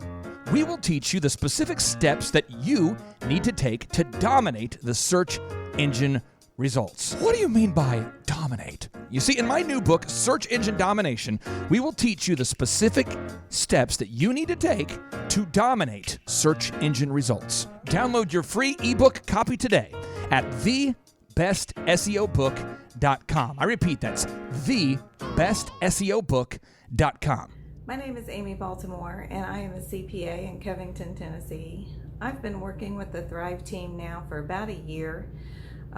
Speaker 1: we will teach you the specific steps that you need to take to dominate the search engine results. What do you mean by dominate? You see, in my new book, Search Engine Domination, we will teach you the specific steps that you need to take to dominate search engine results. Download your free ebook copy today at thebestseobook.com. I repeat, that's thebestseobook.com.
Speaker 9: My name is Amy Baltimore, and I am a CPA in Covington, Tennessee. I've been working with the Thrive team now for about a year.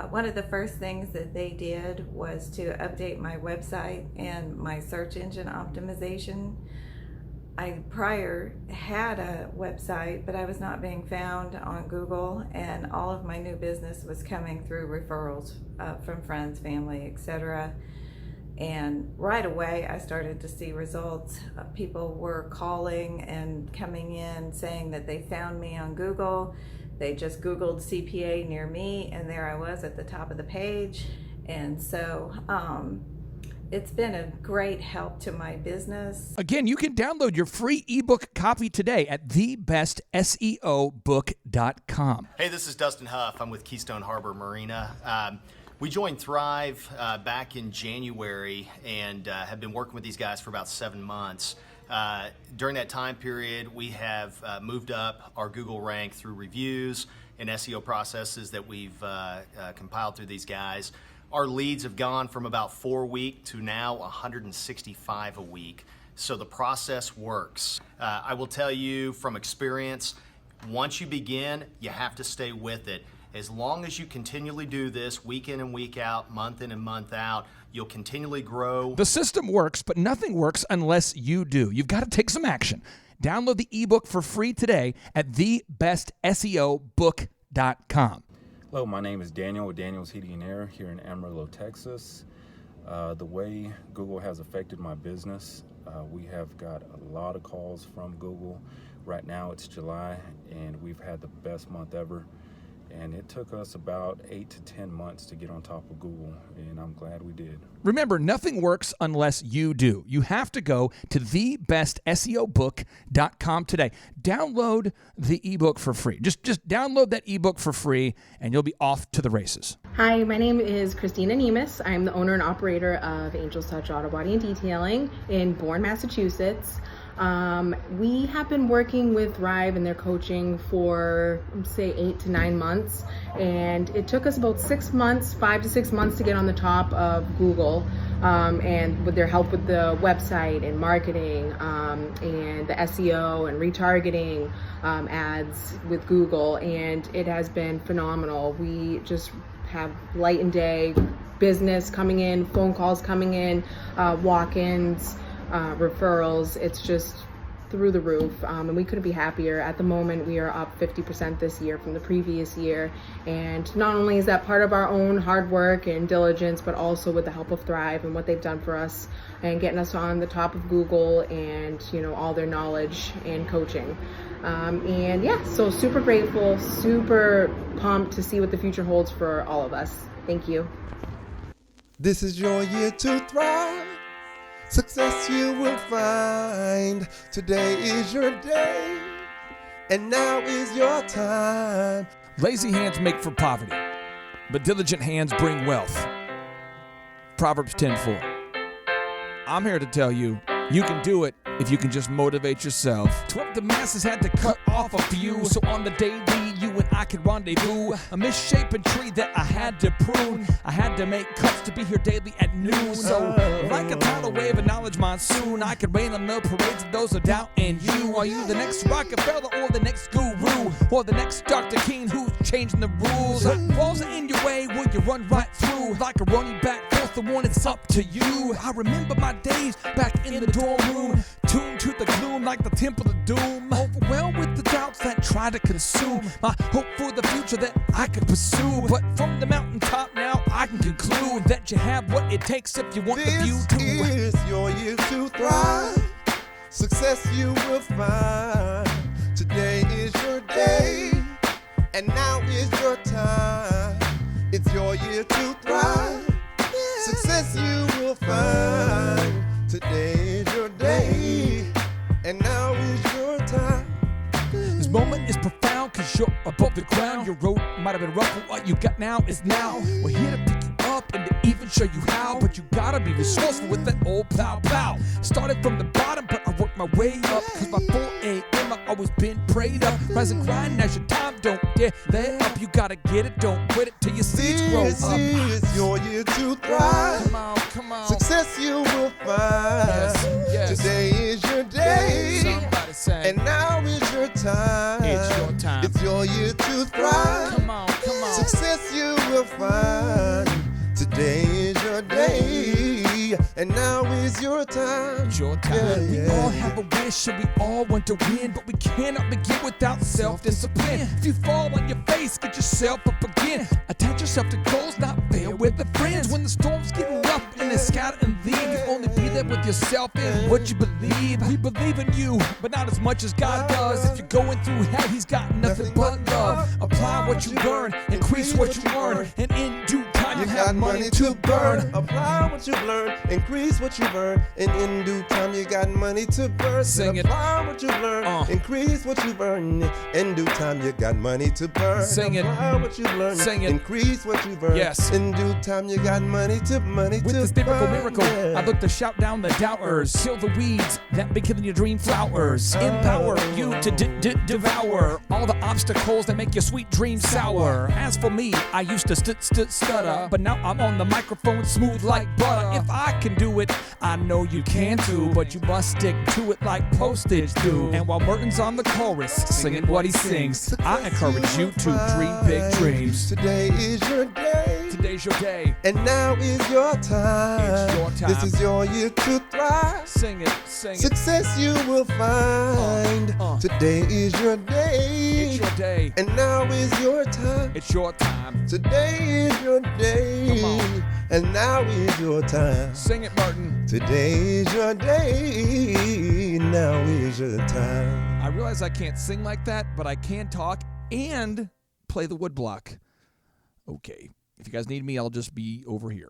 Speaker 9: One of the first things that they did was to update my website and my search engine optimization. I prior had a website, but I was not being found on Google, and all of my new business was coming through referrals from friends, family, etc. And right away, I started to see results. People were calling and coming in saying that they found me on Google. They just Googled CPA near me, and there I was at the top of the page. And so it's been a great help to my business.
Speaker 1: Again, you can download your free ebook copy today at thebestseobook.com.
Speaker 10: Hey, this is Dustin Huff. I'm with Keystone Harbor Marina. We joined Thrive back in January and have been working with these guys for about 7 months. During that time period, we have moved up our Google rank through reviews and SEO processes that we've compiled through these guys. Our leads have gone from about 4 a week to now 165 a week. So the process works. I will tell you from experience, once you begin, you have to stay with it. As long as you continually do this week in and week out, month in and month out, you'll continually grow.
Speaker 1: The system works, but nothing works unless you do. You've got to take some action. Download the ebook for free today at thebestseobook.com.
Speaker 11: Hello, my name is Daniel with Daniel's Heating and Air here in Amarillo, Texas. The way Google has affected my business, we have got a lot of calls from Google. Right now it's July, and we've had the best month ever. And it took us about 8 to 10 months to get on top of Google, and I'm glad we did.
Speaker 1: Remember, nothing works unless you do. You have to go to thebestseobook.com today. Download the ebook for free. Just download that ebook for free, and you'll be off to the races.
Speaker 12: Hi, my name is Christina Nemus. I'm the owner and operator of Angel's Touch Auto Body and Detailing in Bourne, Massachusetts. We have been working with Thrive and their coaching for, say, 8 to 9 months, and it took us about 6 months, 5 to 6 months to get on the top of Google, and with their help with the website and marketing, and the SEO and retargeting ads with Google, and it has been phenomenal. We just have light and day business coming in, phone calls coming in, walk-ins, referrals. It's just through the roof, and we couldn't be happier. At the moment, we are up 50% this year from the previous year, and not only is that part of our own hard work and diligence, but also with the help of Thrive and what they've done for us and getting us on the top of Google and, you know, all their knowledge and coaching. And yeah, so super grateful, super pumped to see what the future holds for all of us. Thank you.
Speaker 13: This is your year to thrive. Success you will find. Today is your day, and now is your time.
Speaker 1: Lazy hands make for poverty, but diligent hands bring wealth. Proverbs 10:4. I'm here to tell you, you can do it if you can just motivate yourself. 12 the masses had to cut off a few, so on the daily you and I could rendezvous. A misshapen tree that I had to prune. I had to make cuts to be here daily at noon. So like a tidal wave of knowledge monsoon, I could rain on the parades of those who doubt in you. Are you the next Rockefeller or the next guru, or the next Dr. King who's changing the rules? Walls are in your way, will you run right through? Like a running back, forth the one, it's up to you. I remember my days back in the dorm room, tuned to the gloom like the temple of doom, overwhelmed with the doubts that try to consume my hope for the future that I could pursue. But from the mountaintop now I can conclude that you have what it takes if you want the view to.
Speaker 13: This is your year to thrive. Success you will find. Today is your day, and now is your time. It's your year to thrive. Success you will find. Today is your day, and now is your time.
Speaker 1: This moment is profound cause you're above the ground. Your road might have been rough, but what you got now is now. We're here to pick you up and to even show you how, but you gotta be resourceful with that old plow. Started from the bottom, but I worked my way up, cause by 4 a.m. I've always been prayed up. Rise and grind as your time, don't dare let up. You gotta get it, don't quit it till your seeds grow up.
Speaker 13: This is your year to thrive.
Speaker 1: Come on.
Speaker 13: Success you will find.
Speaker 1: Yes.
Speaker 13: Today is your day.
Speaker 1: Somebody say,
Speaker 13: and now is your time.
Speaker 1: it's your time.
Speaker 13: It's your year to thrive.
Speaker 1: Come on.
Speaker 13: Success you will find. Today is your day, and now is your time.
Speaker 1: It's your time.
Speaker 13: Yeah,
Speaker 1: we all have a wish and we all want to win, but we cannot begin without self-discipline. If you fall on your face, get yourself up again. Attach yourself to goals, not fail with the friends. When the storms get rough and it's scattered and leave, you only be there with yourself and what you believe. We believe in you, but not as much as God does. If you're going through hell, he's got nothing but love. Apply what you learn, increase what you earn, and in due time
Speaker 13: You
Speaker 1: you
Speaker 13: got
Speaker 1: have money to burn.
Speaker 13: Apply what you've learned, increase what you've earned, and in due time you got money to burn.
Speaker 1: Sing it.
Speaker 13: Apply what you've learned, increase what you've earned, in due time you got money to burn.
Speaker 1: Sing it.
Speaker 13: Apply what you've learned,
Speaker 1: Sing it.
Speaker 13: increase what you've earned,
Speaker 1: Yes.
Speaker 13: in due time you got money to
Speaker 1: With this
Speaker 13: burn.
Speaker 1: miracle,
Speaker 13: Yeah.
Speaker 1: I look to shout down the doubters, kill the weeds that be killing your dream flowers, empower you to devour all the obstacles that make your sweet dreams sour. As for me, I used to stutter, but now I'm on the microphone smooth like butter. If I can do it, I know you can too, but you must stick to it like postage do. And while Merton's on the chorus, singing what he sings, I encourage you to dream big dreams.
Speaker 13: Today is your day.
Speaker 1: Today's your day.
Speaker 13: And now is your time.
Speaker 1: It's your time.
Speaker 13: This is your year to thrive.
Speaker 1: Sing it, sing it.
Speaker 13: Success you will find. Today is your day.
Speaker 1: It's your day.
Speaker 13: And now is your time.
Speaker 1: It's your time.
Speaker 13: Today is your day.
Speaker 1: Come on.
Speaker 13: And now is your time.
Speaker 1: Sing it, Martin.
Speaker 13: Today is your day. Now is your time.
Speaker 1: I realize I can't sing like that, but I can talk and play the woodblock. Okay. If you guys need me, I'll just be over here.